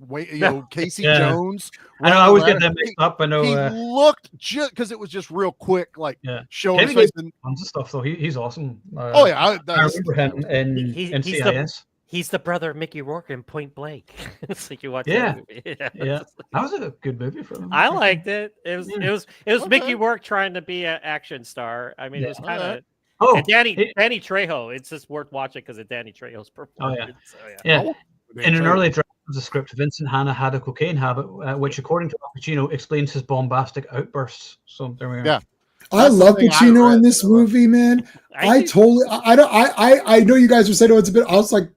Casey Yeah. Jones?" I know. I always running get around? them mixed up. I know. He looked just because it was just real quick, like Yeah. showing his Kevin face. Gage tons of stuff though. He's awesome. Oh yeah, I remember him in He's the- NCIS. He's the brother of Mickey Rourke in Point Blank. It's like you watch Yeah. that movie. Yeah, that was a good movie for him. I liked it. It was Okay. Mickey Rourke trying to be an action star. I mean, it was Yeah. kind of Oh, and Danny Trejo. It's just worth watching because of Danny Trejo's performance. So, yeah. In an early draft of the script, Vincent Hanna had a cocaine habit, which, according to Pacino, explains his bombastic outbursts. So there we are. Yeah. I That's the love thing I Pacino read, in this movie, man. I know you guys were saying it's a bit.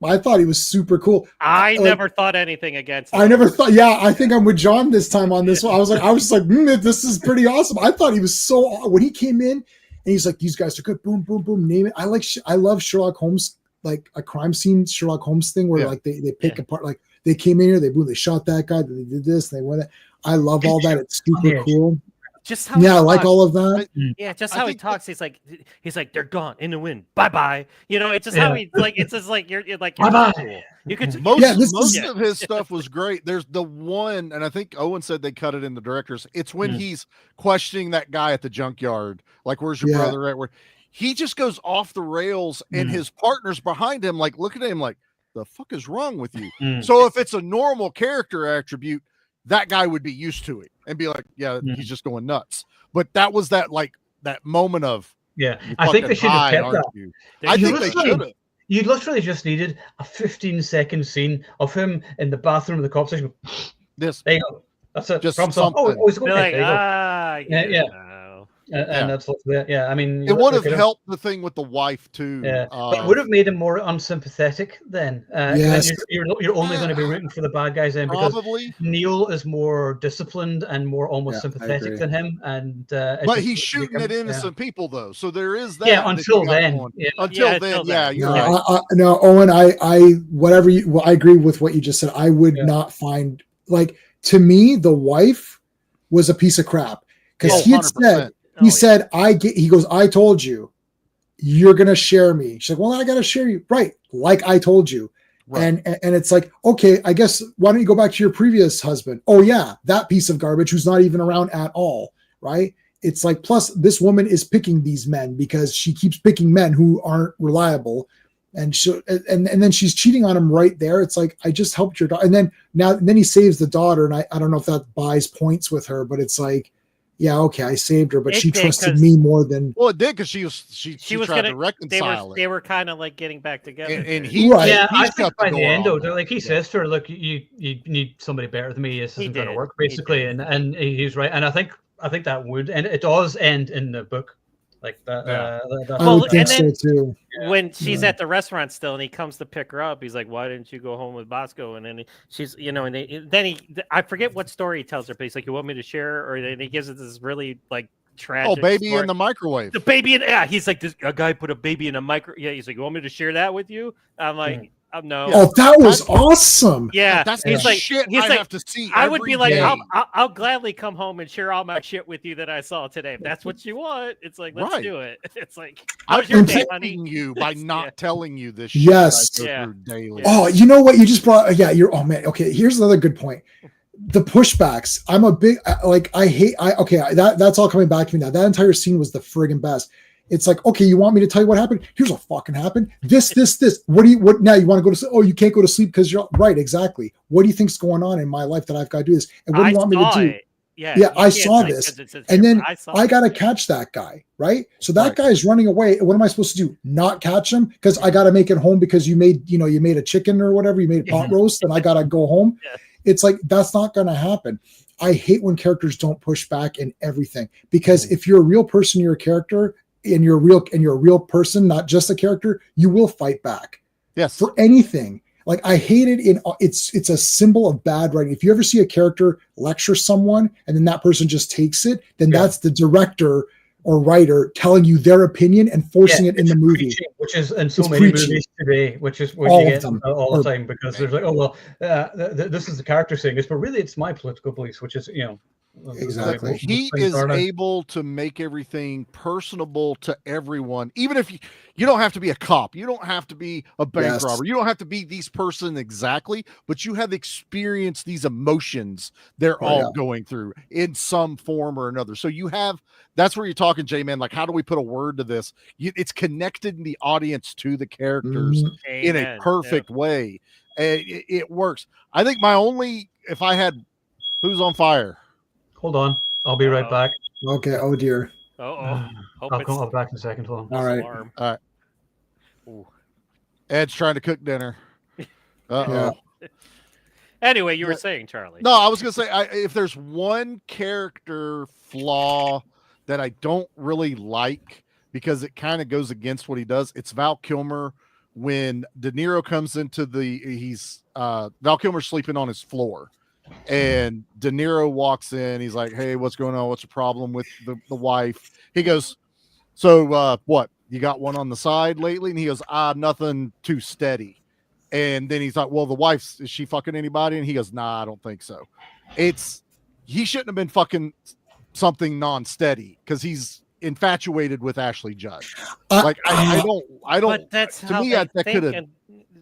I thought he was super cool. I never thought anything against him. I never thought. Yeah, I think I'm with John this time on this one. I was just like, this is pretty awesome. I thought he was so when he came in and he's like, these guys are good. Boom, boom, boom. Name it. I love Sherlock Holmes, like a crime scene Sherlock Holmes thing where like they pick apart. Like they came in here, they shot that guy, they did this, they went. I love all that. It's super cool. Just how I like all of that. Yeah, just how he talks. He's like they're gone in the wind. Bye bye. It's just how he like. It's just like you're Bye-bye. cool. You could most of his stuff was great. There's the one, and I think Owen said they cut it in the directors. It's when he's questioning that guy at the junkyard, like, "Where's your brother at?" Where he just goes off the rails, and his partner's behind him, like, look at him, like, "The fuck is wrong with you?" So if it's a normal character attribute, that guy would be used to it and be like, "Yeah, he's just going nuts." But that was that moment of I think they should have kept that. I think they should have. You literally just needed a 15-second scene of him in the bathroom with the cops. This there you go. That's it. Just Problem solved. something. Oh, he's going They're like, like, yeah. And that's what. Yeah, I mean, it would have helped the thing with the wife too. Yeah, but it would have made him more unsympathetic then. Yes. You're only going to be rooting for the bad guys then because Probably. Neil is more disciplined and more almost sympathetic than him, and but he's shooting at innocent people though, so there is that. Yeah, until then. Until then, you're right. No, Owen, I agree with what you just said. I would not find to me the wife was a piece of crap because he had said. He said, he goes, "I told you, you're going to share me." She's like, "Well, I got to share you." Right. Like I told you. Right. And it's like, okay, I guess, why don't you go back to your previous husband? Oh yeah. That piece of garbage who's not even around at all. Right. It's like, plus this woman is picking these men because she keeps picking men who aren't reliable. And then she's cheating on him right there. It's like, I just helped your daughter. And then he saves the daughter. And I don't know if that buys points with her, but it's like, yeah, okay, I saved her, but she trusted me more than. Well, it did because she was trying to reconcile They were kind of like getting back together. And he, I think by the end, though, like he says to her, "Look, you need somebody better than me. This isn't going to work," basically, and he's right. And I think that would, and it does end in the book. Like that. I would think so too. When she's at the restaurant still, and he comes to pick her up, he's like, "Why didn't you go home with Bosco?" And then she's, I forget what story he tells her, but he's like, "You want me to share?" Or then he gives it this really like tragic. Oh, baby story. in the microwave. The baby he's like, a guy put a baby in a micro. Yeah, he's like, "You want me to share that with you?" I'm like, No. Oh, that was awesome. Yeah, That's he's the like, shit he's I like, have to see. I would every be like, day. I'll gladly come home and share all my shit with you that I saw today. If that's what you want, it's like, let's Right. do it. It's like, I'm how's your day, protecting honey? you by not Yeah. telling you this shit Yes. that I go Yeah. through daily. Oh, you know what? You just brought, yeah, you're, oh man. Okay. Here's another good point. The pushbacks. I'm a big, that's all coming back to me now. That entire scene was the friggin' best. It's like, okay, you want me to tell you what happened? Here's what fucking happened. This. What now? You want to go to sleep? Oh, you can't go to sleep because you're right. Exactly. What do you think's going on in my life that I've got to do this? And what do you want me to do? Yeah, I saw this. And then I got to catch that guy, right? So that guy is running away. What am I supposed to do? Not catch him? Because I got to make it home because you made a chicken or whatever. You made a pot roast and I got to go home. Yeah. It's like, that's not going to happen. I hate when characters don't push back in everything, because if you're a real person, you're a character, and you're a real person, not just a character, you will fight back. Yes. For anything. Like, I hate it it's a symbol of bad writing. If you ever see a character lecture someone and then that person just takes it, then that's the director or writer telling you their opinion and forcing it in the movie. Preaching, which is in so many movies today, which is what you get all the time, because there's like, oh, well, this is the character saying this, but really it's my political beliefs, which is, exactly. He is able to make everything personable to everyone, even if you don't have to be a cop, you don't have to be a bank robber, you don't have to be these person exactly, but you have experienced these emotions they're all going through in some form or another. So you have, that's where you're talking, J-Man, like, how do we put a word to this? It's connected in the audience to the characters in a perfect way. It works. I think if I had, who's on fire? Hold on, I'll be right back. Okay. Oh dear. I'll come back in a second. Hold on. All right. Ooh. Ed's trying to cook dinner. Anyway, you were saying, Charlie. No, I was gonna say, if there's one character flaw that I don't really like, because it kind of goes against what he does, it's Val Kilmer. When De Niro comes into Val Kilmer's sleeping on his floor, and De Niro walks in. He's like, "Hey, what's going on? What's the problem with the wife?" He goes, "So what? You got one on the side lately?" And he goes, "Nothing too steady." And then he's like, "Well, the wife's, is she fucking anybody?" And he goes, "Nah, I don't think so." He shouldn't have been fucking something non-steady, because he's infatuated with Ashley Judd. Like, I don't. But that's to how me, they that think, could have. and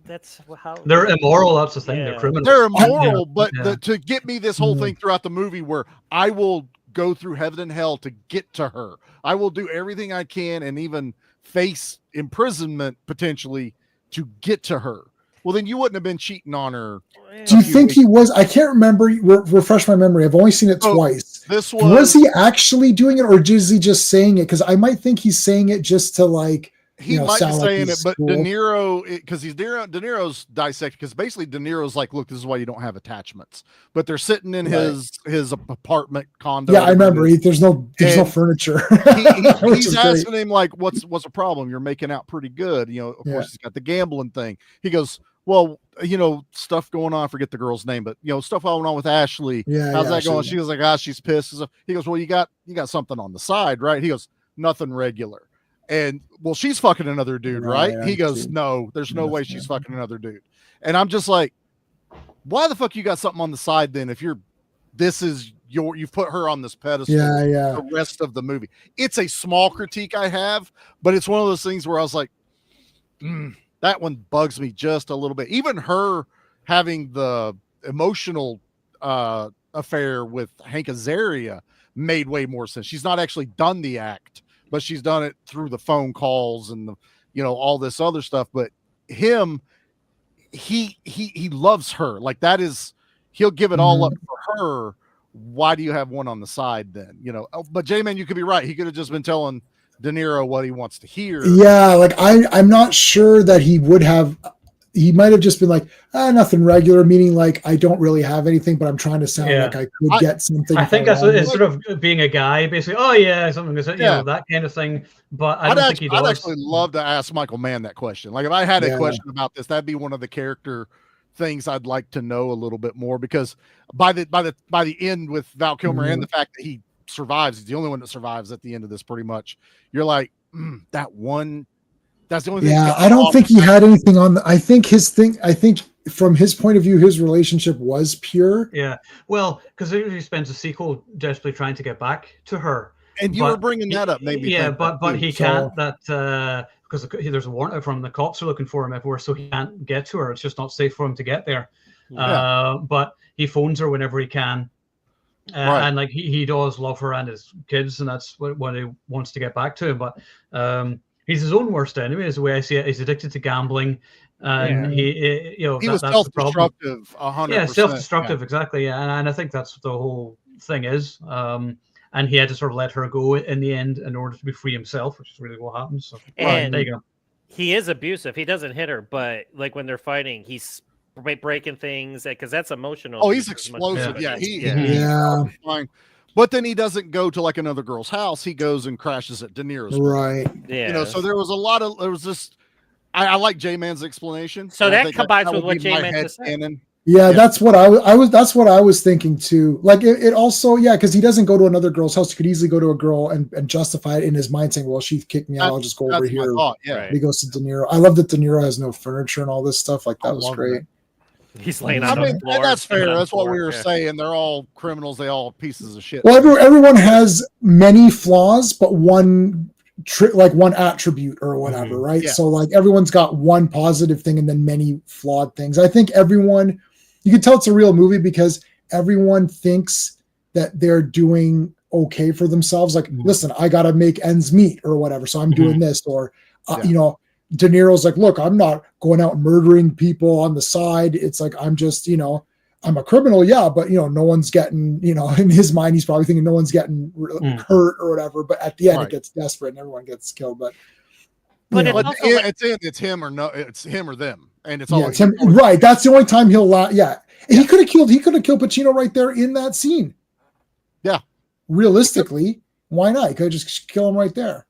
that's how They're immoral. That's the thing. They're criminals. They're immoral, but to get me this whole thing throughout the movie, where I will go through heaven and hell to get to her. I will do everything I can, and even face imprisonment potentially to get to her. Well, then you wouldn't have been cheating on her. Do you think he was? I can't remember. Refresh my memory. I've only seen it twice. This was he actually doing it, or is he just saying it? Because I might think he's saying it just to, like, he might be saying it, but cool. De Niro, because De Niro's dissected, because basically De Niro's like, "Look, this is why you don't have attachments." But they're sitting in his apartment condo. Yeah, I remember. There's no furniture. He's asking him, like, "What's the problem? You're making out pretty good." Of course, he's got the gambling thing. He goes, "Well, stuff going on. I forget the girl's name, but stuff going on with Ashley. How's that going?" She was like, "She's pissed." He goes, "Well, you got something on the side, right?" He goes, "Nothing regular." And, "Well, she's fucking another dude, right?" He goes, "No, there's no way she's fucking another dude." And I'm just like, why the fuck you got something on the side then? If you've put her on this pedestal the rest of the movie. It's a small critique I have, but it's one of those things where I was like, that one bugs me just a little bit. Even her having the emotional affair with Hank Azaria made way more sense. She's not actually done the act, but she's done it through the phone calls and all this other stuff. But him, he loves her. Like, that is, he'll give it all up for her. Why do you have one on the side then? But J-Man, you could be right. He could have just been telling De Niro what he wants to hear. Yeah, like, I'm not sure that he would have. He might have just been like, nothing regular, meaning like, I don't really have anything, but I'm trying to sound like I could get something. I think it's sort of being a guy, basically. Oh yeah, something, that kind of thing. But I don't think he does. I'd actually love to ask Michael Mann that question. Like, if I had a question about this, that'd be one of the character things I'd like to know a little bit more, because by the end with Val Kilmer and the fact that he survives, he's the only one that survives at the end of this, pretty much. You're like, that one That's the only thing. Yeah, I don't think he had anything on. I think from his point of view, his relationship was pure. Yeah, well, because he spends a sequel desperately trying to get back to her. And you were bringing that up, made me think but he can't. That because there's a warrant out from the cops are looking for him everywhere, so he can't get to her. It's just not safe for him to get there. Yeah. But he phones her whenever he can, Right. and like he does love her and his kids, and that's what he wants to get back to. But he's his own worst enemy, is the way I see it. He's addicted to gambling, and he was that's self-destructive. 100%. Yeah, self-destructive, exactly. Yeah, and I think that's what the whole thing is. And he had to sort of let her go in the end in order to be free himself, which is really what happens. So, and there you go. He is abusive. He doesn't hit her, but like when they're fighting, he's breaking things because that's emotional. Oh, he's explosive. Yeah, he's fine. But then he doesn't go to like another girl's house. He goes and crashes at De Niro's. Right. Yeah. So there was this. I like J-Man's explanation. So that combines with what J-Man just said. Yeah, that's what that's what I was thinking too. Like it also, because he doesn't go to another girl's house. He could easily go to a girl and justify it in his mind, saying, "Well, she kicked me out. I'll just go over here." He goes to De Niro. I love that De Niro has no furniture and all this stuff. Like that was great. He's laying on the floor. And that's fair. That's what we were saying. They're all criminals. They all pieces of shit. Well, everyone has many flaws, but one attribute or whatever, right? Yeah. So like everyone's got one positive thing and then many flawed things. I think you can tell it's a real movie because everyone thinks that they're doing okay for themselves. Like, listen, I got to make ends meet or whatever. So I'm doing this, or, De Niro's like, look, I'm not going out murdering people on the side. It's like, I'm just, I'm a criminal. Yeah. But no one's getting, in his mind, he's probably thinking no one's getting hurt or whatever. But at the end, it gets desperate and everyone gets killed. But it's him or no, it's him or them. And it's all him. Right. That's the only time he'll lie. Yeah. He could have killed Pacino right there in that scene. Yeah. Realistically, why not? He could just kill him right there.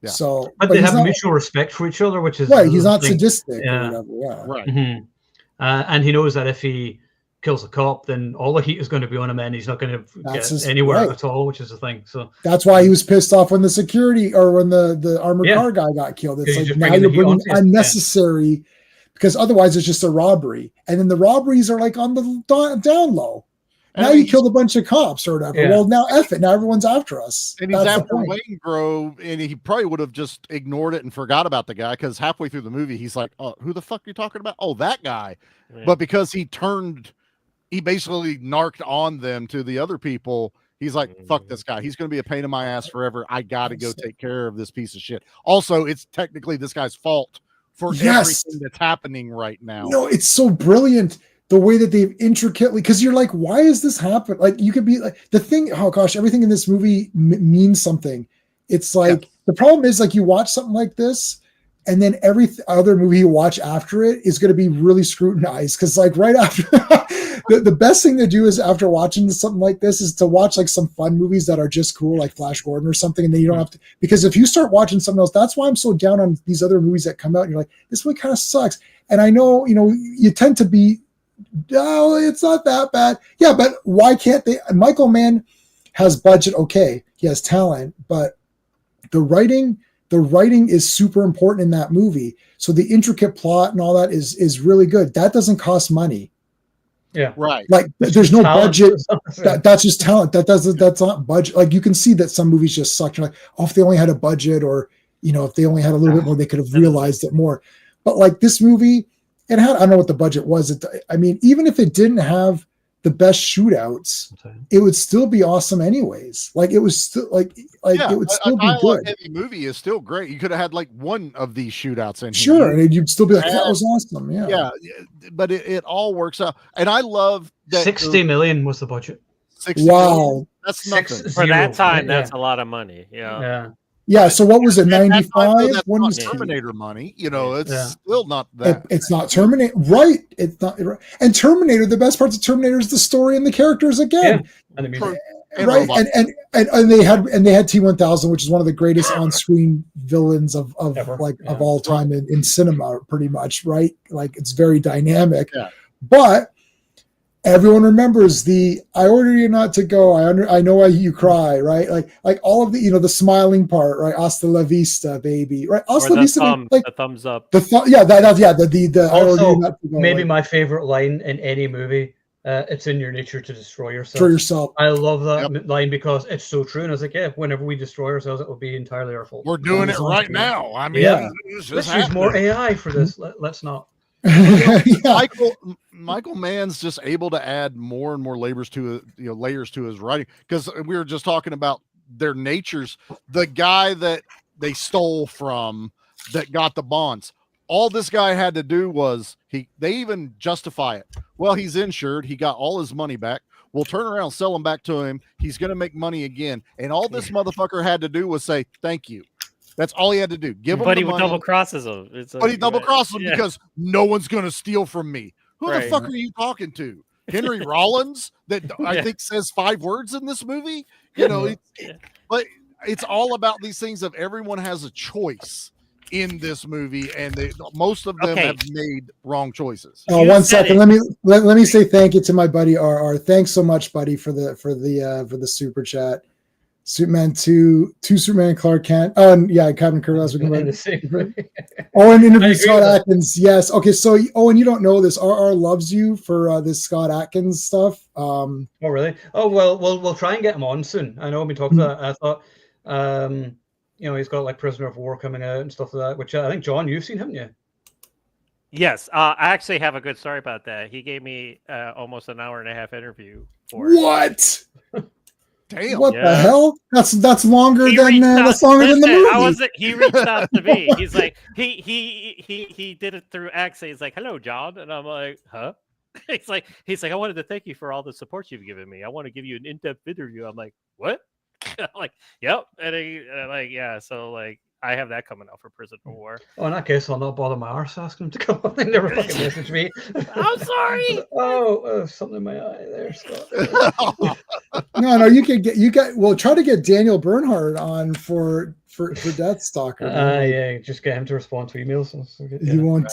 Yeah. So, but they have mutual respect for each other, which is right. He's not sadistic or whatever. Yeah. Right. And he knows that if he kills a cop, then all the heat is going to be on him, and he's not going to get anywhere at all, which is the thing. So that's why he was pissed off when the security or when the armored car guy got killed. It's like now you're bringing unnecessary, because otherwise it's just a robbery, and then the robberies are like on the down low. Now you killed a bunch of cops or whatever. Yeah. Well, now F it. Now everyone's after us. And he's after Wayne Grove, and he probably would have just ignored it and forgot about the guy, because halfway through the movie, he's like, "Oh, who the fuck are you talking about? Oh, that guy." Yeah. But because he basically narked on them to the other people. He's like, "Fuck this guy. He's going to be a pain in my ass forever. I got to go take care of this piece of shit." Also, it's technically this guy's fault for everything that's happening right now. It's so brilliant. The way that they've intricately, because you're like, why is this happening? Like, you could be like, the thing, oh gosh, everything in this movie means something. It's like, the problem is, like, you watch something like this, and then every other movie you watch after it is going to be really scrutinized. Because, like, right after, the best thing to do is after watching something like this is to watch, like, some fun movies that are just cool, like Flash Gordon or something, and then you don't have to, because if you start watching something else, that's why I'm so down on these other movies that come out, and you're like, this one kind of sucks. And I know, you tend to be, oh, it's not that bad. Yeah, but why can't they? Michael Mann has budget. Okay, he has talent, but the writing is super important in that movie. So the intricate plot and all that is really good. That doesn't cost money. Yeah, right. Like there's no budget. That's just talent. That's not budget. Like you can see that some movies just suck. You're like, oh, if they only had a budget, or if they only had a little bit more, they could have realized it more. But like this movie. It had, I don't know what the budget was. I mean, even if it didn't have the best shootouts, it would still be awesome anyways. Like it was still it would still be good. Heavy movie is still great. You could have had like one of these shootouts in here. And you'd still be like, that was awesome. Yeah. Yeah. But it all works out. And I love that 60 million was the budget. 60 wow. Million? That's nothing. For that time, that's a lot of money. Yeah. Yeah, so what was it, 95? When was Terminator money? It's still not that. It's not Terminator, right? It's not, and Terminator. The best parts of Terminator is the story and the characters again, right? And they had T-1000, which is one of the greatest on-screen villains of all time in cinema, pretty much, right? Like it's very dynamic, but everyone remembers the "I order you not to go. I know why you cry," right? Like all of the the smiling part, right? Hasta la vista, baby, right? Hasta la vista, the thumbs up. The I order you Also, not to go. maybe my favorite line in any movie. It's in your nature to destroy yourself. For yourself. I love that line because it's so true. And I was like, yeah, whenever we destroy ourselves, it will be entirely our fault. We're doing it right now. I mean, let's use more AI for this. Let's not. Michael Mann's just able to add more and more layers to his writing, because we were just talking about their natures. The guy that they stole from that got the bonds, all this guy had to do was they even justify it. Well, he's insured, he got all his money back. We'll turn around, sell them back to him. He's going to make money again. And all this motherfucker had to do was say thank you. That's all he had to do. Give him the money. Double crosses him. But he double crosses him because no one's going to steal from me. Who the fuck are you talking to? Henry Rollins, that I think says 5 words in this movie? But it's all about these things of everyone has a choice in this movie, and most of them have made wrong choices. Oh, 1 second. Let me say thank you to my buddy RR. Thanks so much, buddy, for the super chat. Superman 2 Superman Clark Kent. Oh, and Captain Kirk. That's what and interview Scott Adkins. Yes. Okay. So, and you don't know this. RR loves you for this Scott Adkins stuff. Oh, really? Oh, well, we'll try and get him on soon. I know we've been talking about that. I thought, he's got like Prisoner of War coming out and stuff like that, which I think, John, you've seen, haven't you? Yes. I actually have a good story about that. He gave me almost an hour and a half interview for what? Damn! What the hell? That's longer than the movie. He reached out to me. He's like he did it through Access. He's like, "Hello, John," and I'm like, "Huh?" He's like, "I wanted to thank you for all the support you've given me. I want to give you an in-depth interview." I'm like, "What?" I'm like, "Yep," and like, yeah. So like, I have that coming out for Prison of War. Oh, in that case, I'll not bother my arse asking him to come on. They never fucking message me. I'm sorry. Something in my eye there, Scott. No, try to get Daniel Bernhardt on for Deathstalker. Just get him to respond to emails. He won't.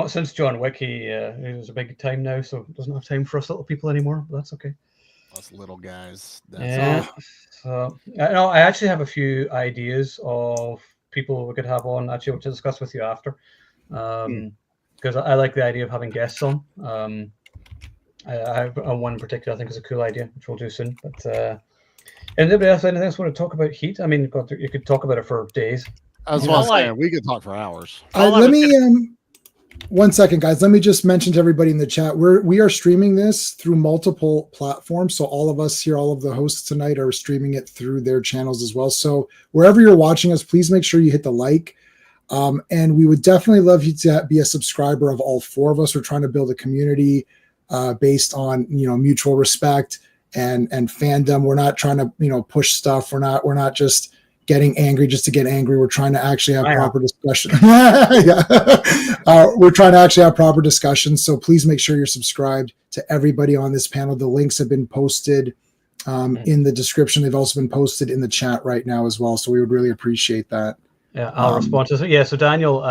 Since John Wick, he was a big time now, so doesn't have time for us little people anymore. But that's okay. Us little guys. So I actually have a few ideas of people we could have on actually to discuss with you after, because I like the idea of having guests on. I have one in particular I think is a cool idea, which we'll do soon. But anybody else, anything else want to talk about Heat? I mean, you could talk about it for days. As well, we could talk for hours. Let me 1 second, guys. Let me just mention to everybody in the chat, we are streaming this through multiple platforms. So all of us here, all of the hosts tonight are streaming it through their channels as well. So wherever you're watching us, please make sure you hit the like. And we would definitely love you to be a subscriber of all 4 of us. We're trying to build a community based on mutual respect and fandom. We're not trying to push stuff. We're not just getting angry just to get angry. We're trying to actually have proper discussion. We're trying to actually have proper discussion. So please make sure you're subscribed to everybody on this panel. The links have been posted in the description. They've also been posted in the chat right now as well. So we would really appreciate that. Yeah, I'll respond to it. Yeah, so Daniel,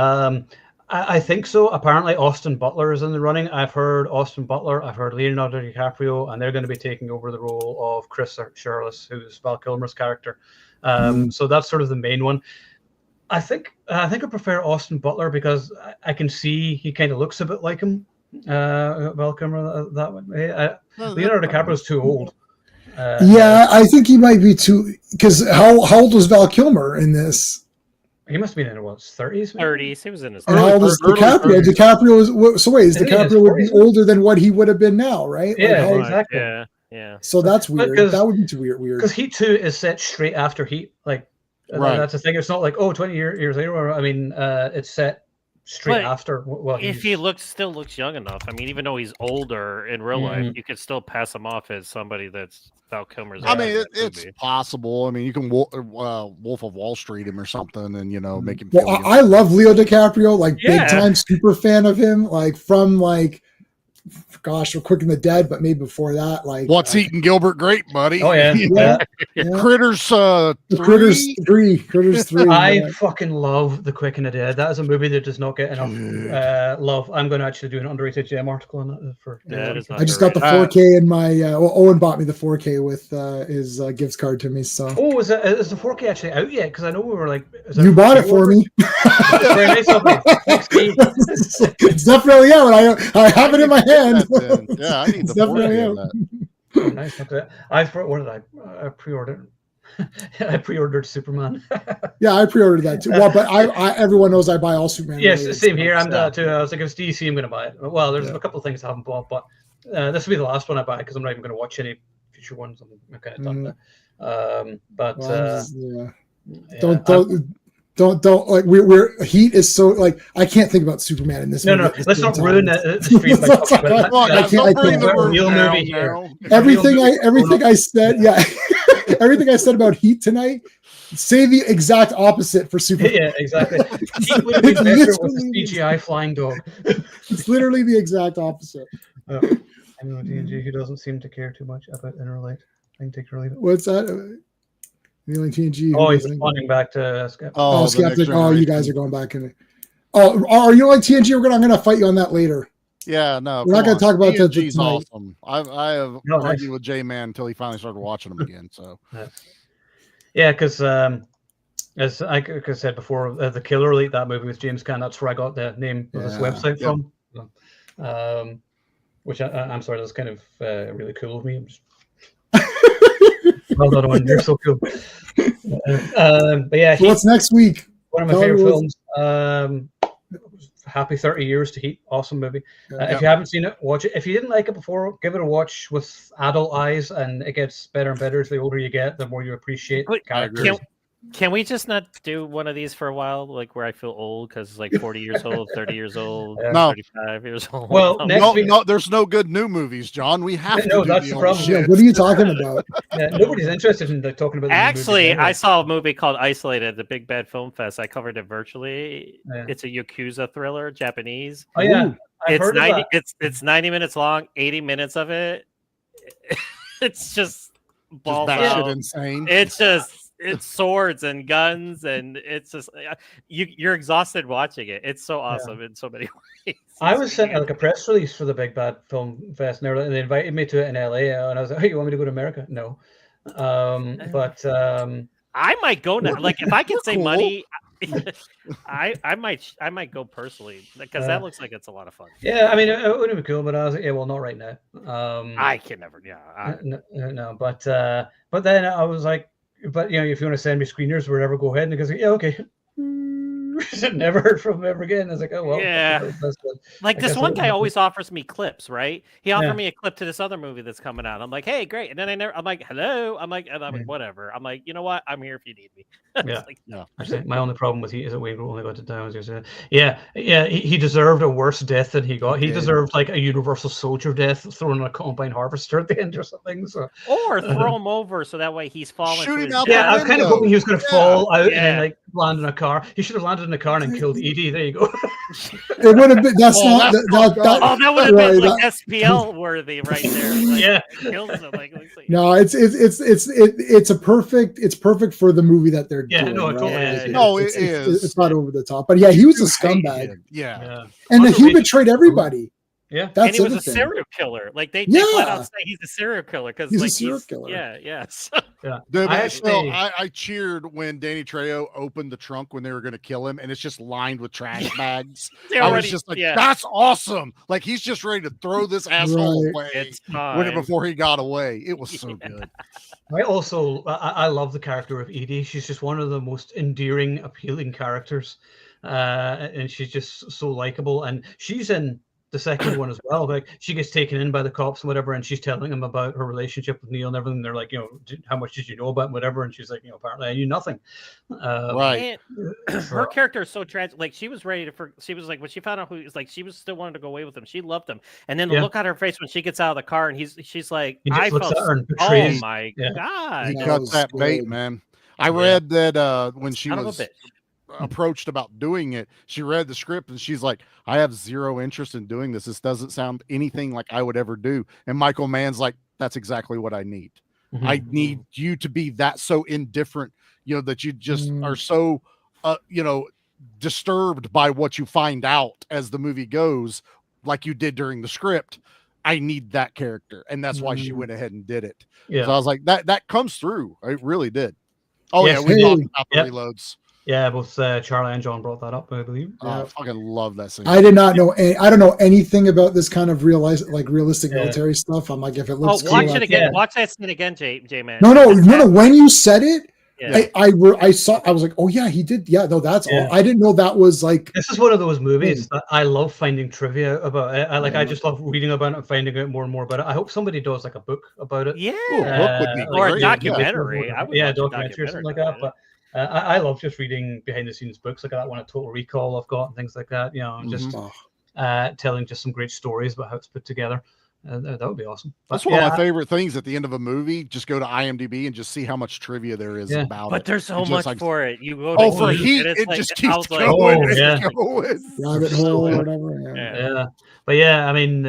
I think so. Apparently Austin Butler is in the running. I've heard Austin Butler, I've heard Leonardo DiCaprio, and they're going to be taking over the role of Chris Shirless, who's Val Kilmer's character. So that's sort of the main one. I think I prefer Austin Butler because I can see he kind of looks a bit like him. Val Kilmer that way. Leonardo DiCaprio's too old. I think he might be too. Because how old was Val Kilmer in this? He must have been in his 30s. 30s. He was in his. And how old is DiCaprio? DiCaprio is so wait. Is DiCaprio would be older than what he would have been now, right? Yeah, exactly. Yeah. So that's weird. That would be too weird. Because Heat 2 is set straight after Heat. Like, that's the thing. It's not like 20 years later. I mean, it's set straight after. Well, if he still looks young enough, I mean, even though he's older in real life, you could still pass him off as somebody that's Val Kilmer's. I mean, it's possible. I mean, you can Wolf of Wall Street him or something, and make him. Well, I love Leo DiCaprio, like big time super fan of him, like from gosh, or Quick and the Dead, but maybe before that, like What's Eating Gilbert Grape, buddy? Oh yeah, yeah, Critters. The Critters 3. Critters 3. I fucking love The Quick and the Dead. That is a movie that does not get enough love. I'm going to actually do an underrated gem article on it for. I just got the 4K in my. Owen bought me the 4K with his gift card to me. So. Oh, is the 4K actually out yet? Because I know we were like. You bought it for me. Very nice of you. Thanks, Steve. It's definitely out. I have it in my hand. Yeah, I need the 4K of that. Oh, nice. Okay. What did I pre-ordered? I pre-ordered Superman. Yeah, I pre-ordered that too. Well, but everyone knows I buy all Superman. Yes, same here. I'm too. I was like, if it's DC, I'm going to buy it. Well, there's a couple of things I haven't bought, but this will be the last one I buy because I'm not even going to watch any future ones. I'm kind of done there. But don't like we're Heat is so like I can't think about Superman in this. No, let's not ruin the stream by talking about that. I can't. Real movie here. Everything I said, yeah, everything I said about Heat tonight. Say the exact opposite for Superman. Yeah, exactly. Heat would have been better with a CGI flying dog. It's literally the exact opposite. I'm a TNG who doesn't seem to care too much about Interlight. I can take or leave it. What's that? The only TNG. Oh, he's responding back to Skeptic. Oh, Skeptic. Oh, you guys are going back in. Oh, are you on TNG? I'm gonna fight you on that later. Yeah, no, we're not gonna talk about that TNG's awesome. I have argued with J-Man until he finally started watching them again. So, yeah, because as I said before, the Killer Elite, that movie with James Caan, that's where I got the name of this website from. Which I'm sorry, that's kind of really cool of me. I'm just well done, Owen. You're so cool. But yeah, so what's next week? One of my favorite films. Happy 30 Years to Heat. Awesome movie. If you haven't seen it, watch it. If you didn't like it before, give it a watch with adult eyes, and it gets better and better as the older you get, the more you appreciate characters. Can we just not do one of these for a while, like where I feel old because like 40 years old, 30 years old, 35 years old? Well, no, there's no good new movies, John. We have to. No, that's the problem. Yeah, what are you talking about? Nobody's interested in talking about. Actually, I saw a movie called Isolated at the Big Bad Film Fest. I covered it virtually. Yeah. It's a Yakuza thriller, Japanese. Oh yeah, it's 90 minutes long. 80 minutes of it. It's just balls out. Insane. It's swords and guns, and it's just you're exhausted watching it. It's so awesome in so many ways. I was sent like a press release for the Big Bad Film Fest, and they invited me to it in LA, and I was like, "Hey, you want me to go to America?" No, but I might go now. Like if I can save money, I might go personally because that looks like it's a lot of fun. Yeah, I mean, it would be cool, but I was like, yeah, well, not right now. I can never. Yeah, no, but then I was like. But you know, if you want to send me screeners or whatever, go ahead. And he goes, yeah, okay. Never heard from him ever again. I was like, oh well. Yeah. Like this one guy always offers me clips, right? He offered me a clip to this other movie that's coming out. I'm like, hey, great. And then I'm like, hello. I'm like, whatever. I'm like, you know what? I'm here if you need me. Actually, my only problem with Heat is that we only got to down. He deserved a worse death than he got. He deserved like a Universal Soldier death, thrown in a combine harvester at the end or something. So or throw him over so that way he's falling. Yeah, I was kind of hoping he was going to fall out and like land in a car. He should have landed in a car and killed Edie. There you go. It would have been. That would have been like SPL worthy right there. Like, yeah, kills him. No, it's perfect for the movie that they're doing. No, it totally is. No, it is. It's not over the top, but yeah, he was a scumbag. Yeah. And he betrayed everybody. Yeah, and he was a serial killer. Like they flat out say he's a serial killer because he's a serial killer. Yeah. Dude, I cheered when Danny Trejo opened the trunk when they were going to kill him, and it's just lined with trash bags. I was just like, that's awesome. Like he's just ready to throw this asshole away before he got away. It was so good. I love the character of Edie. She's just one of the most endearing, appealing characters, and she's just so likable. And she's in the second one as well. Like she gets taken in by the cops and whatever, and she's telling them about her relationship with Neil and everything. They're like, how much did you know about him, whatever? And she's like, apparently I knew nothing. Right. Her character is so tragic. Like she was ready to. She was like when she found out who he was. Like she was still wanted to go away with him. She loved him. And then the look on her face when she gets out of the car and she's like, I felt. Oh my god! He cuts that bait, man. I read that when she was. approached about doing it, she read the script and she's like, I have zero interest in doing this. This doesn't sound anything like I would ever do. And Michael Mann's like, that's exactly what I need. I need you to be that so indifferent, that you just are so, disturbed by what you find out as the movie goes, like you did during the script. I need that character. And that's why she went ahead and did it. Yeah. So I was like, that comes through. It really did. Oh, yes, we talked about the reloads. Yeah, both Charlie and John brought that up, I believe. I fucking love that scene. I did not know. I don't know anything about this kind of realistic military stuff. I'm like, if it looks watch it again. Watch that scene again, J Man. No. When you said it, I saw. I was like, oh yeah, he did. Yeah, no, that's all. I didn't know that was like. This is one of those movies that I love finding trivia about. I just love reading about it and finding out more and more about it. I hope somebody does like a book about it. Yeah, book would be or a documentary. Yeah, documentary or something like that. But I love just reading behind the scenes books like that one, a Total Recall I've got and things like that. Just telling just some great stories about how it's put together. That would be awesome. That's one of my favorite things at the end of a movie. Just go to IMDb and just see how much trivia there is about it. But there's so much for it. You go to for Heat, it just keeps going. Rabbit hole or whatever. Yeah. But yeah, I mean,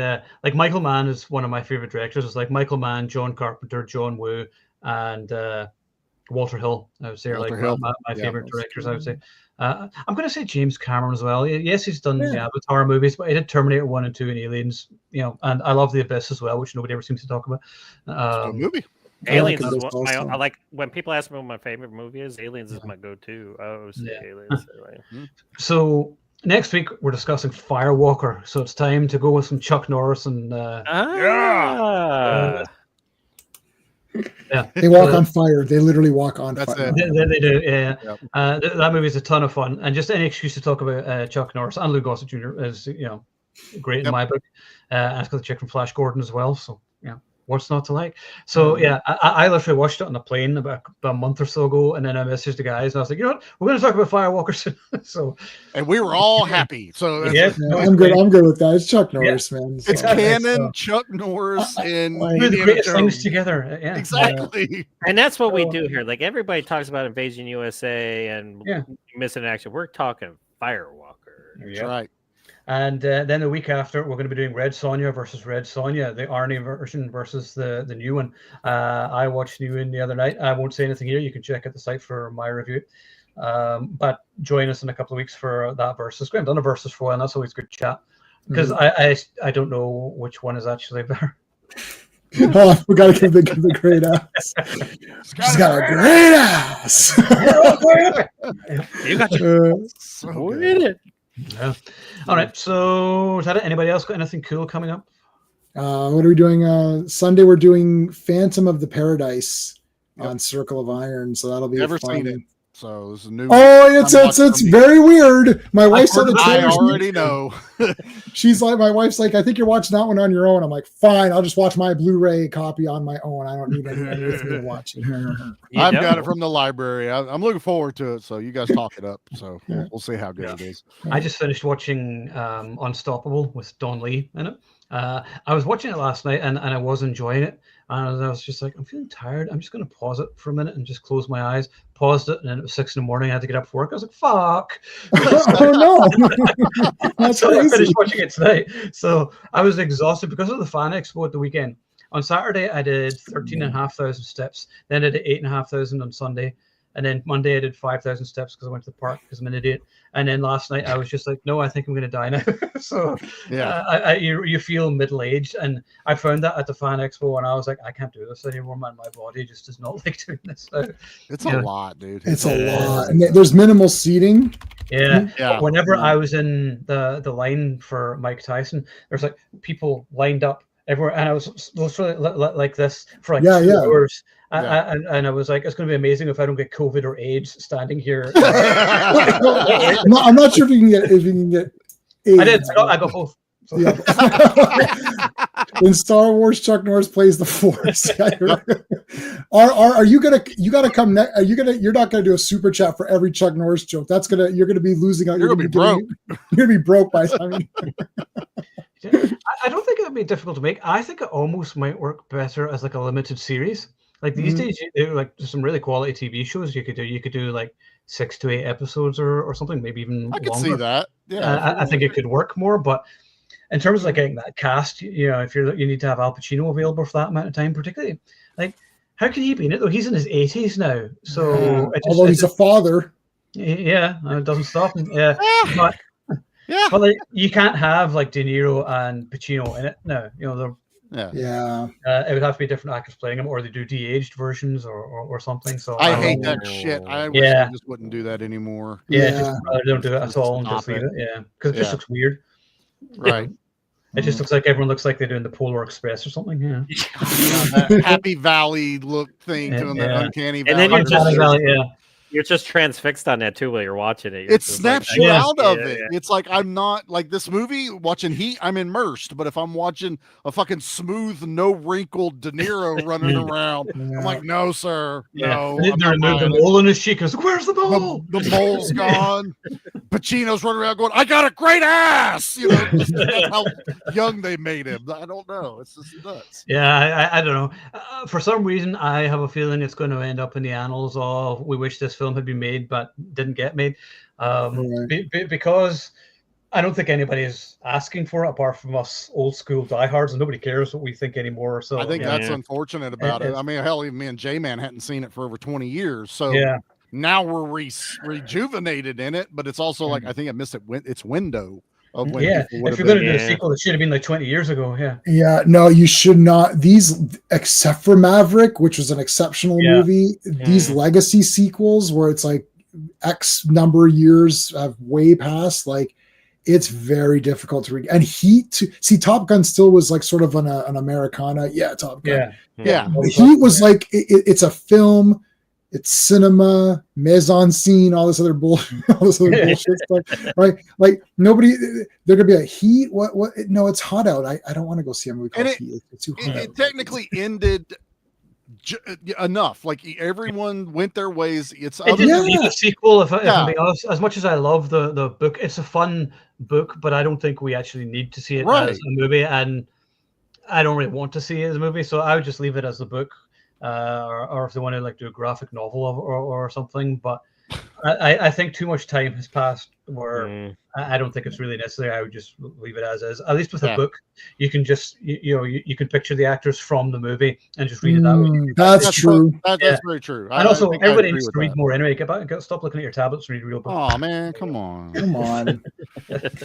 like Michael Mann is one of my favorite directors. It's like Michael Mann, John Carpenter, John Woo, and Walter Hill. I would say are like my favorite directors. I would say. I'm going to say James Cameron as well. Yes, he's done the Avatar movies, but he did Terminator 1 and 2 and Aliens, and I love The Abyss as well, which nobody ever seems to talk about. Movie. Aliens is I like when people ask me what my favorite movie is. Aliens is my go-to. I always say Aliens. So next week we're discussing Firewalker. So it's time to go with some Chuck Norris and they walk on fire. They literally walk on fire. They do. Yeah. That movie is a ton of fun, and just any excuse to talk about Chuck Norris and Lou Gossett Jr. is great in my book. And it's got the chick from Flash Gordon as well. So what's not to like? So I literally watched it on the plane about a month or so ago, and then I messaged the guys and I was like, you know what, we're going to talk about Firewalkers. And we were all happy. So I'm good with that. It's Chuck Norris, man. So, it's canon, Chuck Norris, and do the greatest things together. Yeah. Exactly. And that's what we do here. Like everybody talks about Invasion USA and Missing in Action. We're talking Firewalker. That's right. And then the week after, we're going to be doing Red Sonja versus Red Sonja, the Arnie version versus the new one. I watched New One the other night. I won't say anything here. You can check out the site for my review. But join us in a couple of weeks for that versus. We haven't done a versus for a while, and that's always good chat. Because I don't know which one is actually better. Oh, we got to give the great ass. She's got a great ass. You got it. Yeah. All right. So is that it? Anybody else got anything cool coming up? What are we doing? Sunday we're doing Phantom of the Paradise on Circle of Iron. So that'll be never fun. seen it. So it's a new. Oh, it's very weird. My wife said the trailer. I already know. She's like, my wife's like, I think you're watching that one on your own. I'm like, fine, I'll just watch my Blu-ray copy on my own. I don't need anybody with me to watch it. I've got it from the library. I'm looking forward to it. So you guys talk it up. So we'll see how good it is. I just finished watching Unstoppable with Don Lee in it. I was watching it last night and I was enjoying it. And I was just like, I'm feeling tired. I'm just going to pause it for a minute and just close my eyes. Paused it, and then it was 6 a.m. I had to get up for work. I was like, fuck. Oh, no. So I finished watching it tonight. So I was exhausted because of the fan expo at the weekend. On Saturday, I did 13,500 steps. Then I did 8,500 on Sunday. And then Monday I did 5,000 steps because I went to the park because I'm an idiot. And then last night I was just like, no, I think I'm going to die now. So you feel middle-aged. And I found that at the Fan Expo and I was like, I can't do this anymore, man. My body just does not like doing this. So, it's a lot, dude. It's a lot. And there's minimal seating. Yeah. Whenever I was in the line for Mike Tyson, there's like people lined up everywhere. And I was literally like this for like 2 hours. And I was like, it's going to be amazing if I don't get COVID or AIDS standing here. I'm not sure if you can get AIDS. I did. I got both. So. Yeah. In Star Wars, Chuck Norris plays the Force. Are you gonna? You got to come. You're not gonna do a super chat for every Chuck Norris joke. You're gonna be losing out. You're gonna be broke. You're gonna be broke by the time. I don't think it would be difficult to make. I think it almost might work better as like a limited series. Like these days, like there's some really quality TV shows you could do. You could do like 6 to 8 episodes or something, maybe even I could longer. see that. Yeah, I think it could work more, but in terms of like getting that cast, if you need to have Al Pacino available for that amount of time, particularly, like, how can he be in it though? He's in his 80s now, so although he's a father. Yeah, it doesn't stop him. Yeah, but yeah. But like, you can't have like De Niro and Pacino in it. No, Yeah. it would have to be different actors playing them, or they do de-aged versions or something. So I hate that shit. I wish they just wouldn't do that anymore. Just don't do it at all and just leave it. Yeah, because it just looks weird. Right. It just looks like everyone looks like they're doing the Polar Express or something. Yeah. That Happy Valley look thing, doing that Uncanny Valley. And then you're just transfixed on that too while you're watching it. It snaps you out of it. It's like, I'm not like this movie watching Heat, I'm immersed. But if I'm watching a fucking smooth, no wrinkled De Niro running around, I'm like, no, sir. No. They're removing the mole in his cheek. Goes, where's the mole? The mole's gone. Pacino's running around going, I got a great ass. Just how young they made him. I don't know. It's just nuts. Yeah, I don't know. For some reason, I have a feeling it's going to end up in the annals of we wish this film had been made but didn't get made, because I don't think anybody is asking for it apart from us old school diehards, and nobody cares what we think anymore. So I think that's unfortunate about it. I mean, hell, even me and J-Man hadn't seen it for over 20 years, so now we're rejuvenated in it. But it's also like, I think it missed its window of when if you're going to do a sequel, it should have been like 20 years ago. No, you should not. These, except for Maverick, which was an exceptional movie, these legacy sequels where it's like X number of years have way passed, like, it's very difficult to read. And Heat, see, Top Gun still was like sort of an Americana. Top Gun. Heat was like, it's a film. It's cinema, mise en scene, all this other bullshit stuff, right? Like, nobody, they're gonna be like, Heat. What? No, it's hot out. I don't want to go see a movie called Heat. It's too hot. It technically ended enough. Like, everyone went their ways. It's it didn't need a sequel. If I'm being honest, as much as I love the book, it's a fun book, but I don't think we actually need to see it as a movie, and I don't really want to see it as a movie. So I would just leave it as the book. Or if they want to like do a graphic novel or something, but I think too much time has passed where I don't think it's really necessary. I would just leave it as is. At least with a book, you can just you can picture the actors from the movie and just read it that way. That's true. That's very true. And also, everybody needs to read more anyway. Stop looking at your tablets and read real books. Oh man, come on.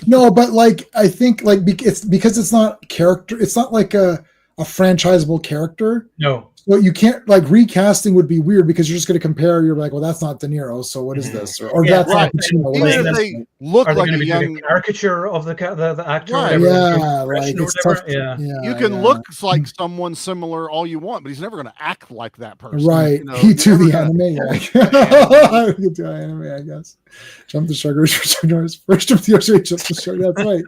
No, but like, I think like it's because it's not character. It's not like a franchisable character. No. Well, you can't, like, recasting would be weird because you're just going to compare. You're like, well, that's not De Niro, so what is this? Or that's not Pacino. Even if they look like a young caricature of the actor. Right. Like it's tough. You can look like someone similar all you want, but he's never going to act like that person. Right. He to the anime. To anime, I guess. Jump the shark. First jump the ocean. Jump the shark. That's right.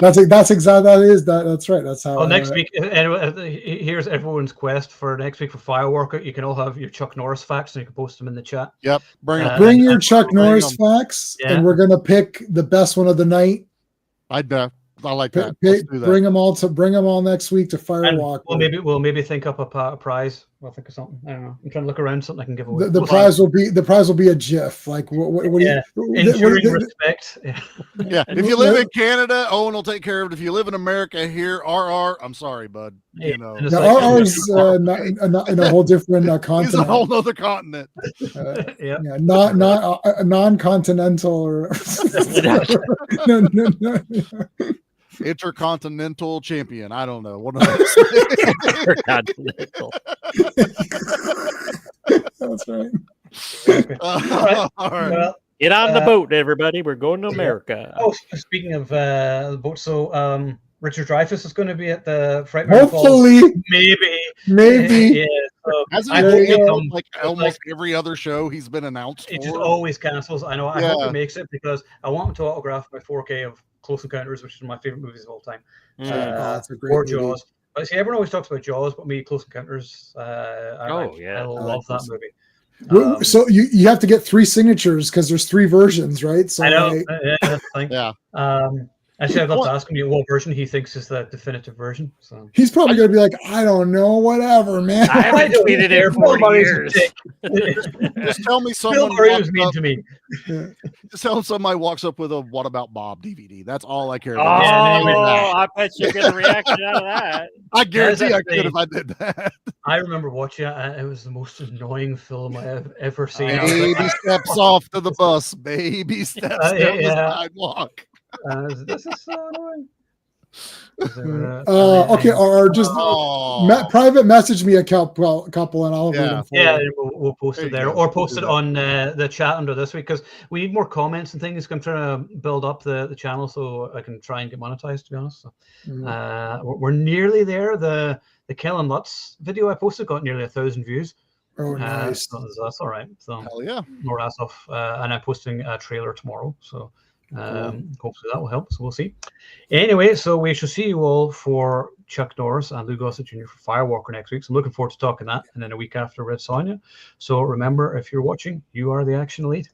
That's exactly that's right. That's how. Well, next week, here's everyone's quest for next week for Fireworker. You can all have your Chuck Norris facts, and you can post them in the chat. Yep, bring your Chuck Norris facts, and we're gonna pick the best one of the night. I like that. Bring them all next week to Firewalk. We'll maybe think up a prize. We'll think of something. I don't know. I'm trying to look around something I can give away. The prize will be a GIF. Like what do you? Enduring respect. Yeah. If you live in Canada, Owen will take care of it. If you live in America, here, I'm sorry, bud. RR's not in a whole different continent. He's a whole other continent. Not a non-continental or no. Intercontinental champion. I don't know. One of those. Intercontinental. That's right. All right. Well, get on the boat, everybody. We're going to America. Oh, speaking of the boat, so Richard Dreyfuss is going to be at the Frightmare Falls. Maybe. Yeah. So like almost every other show he's been announced for. It just always cancels. I know. I hope he makes it because I want him to autograph my 4K of Close Encounters, which is one of my favorite movies of all time. That's a great or movie. Jaws. But see, everyone always talks about Jaws, but me, Close Encounters. I love that movie. So you have to get 3 signatures because there's 3 versions, right? So I know. Actually, I'd love to ask him what version he thinks is the definitive version. So He's probably going to be like, I don't know, whatever, man. I haven't tweeted in 40 years. Just tell me Bill someone Murray was walks mean up, to me. just tell somebody walks up with a "What About Bob" DVD. That's all I care Oh, about. Yeah, I bet you get a reaction out of that. I guarantee I That's could if I did that. I remember watching it. And it was the most annoying film I have ever seen. I was Baby like, steps off to the bus. Baby steps down the sidewalk. this is so annoying. Okay, or just private message me a couple and I'll read them for Yeah, you. we'll post it there, or post it on the chat under this week, because we need more comments and things. I'm trying to build up the channel so I can try and get monetized, to be honest. So, we're nearly there. The Kellen Lutz video I posted got nearly 1,000 views. Oh, nice. So that's all right. So Hell yeah. more ass off, and I'm posting a trailer tomorrow. So hopefully that will help. So we'll see. Anyway, so we shall see you all for Chuck Norris and Lou Gossett Jr. for Firewalker next week. So I'm looking forward to talking that, and then a week after Red Sonja. So remember, if you're watching, you are the action elite.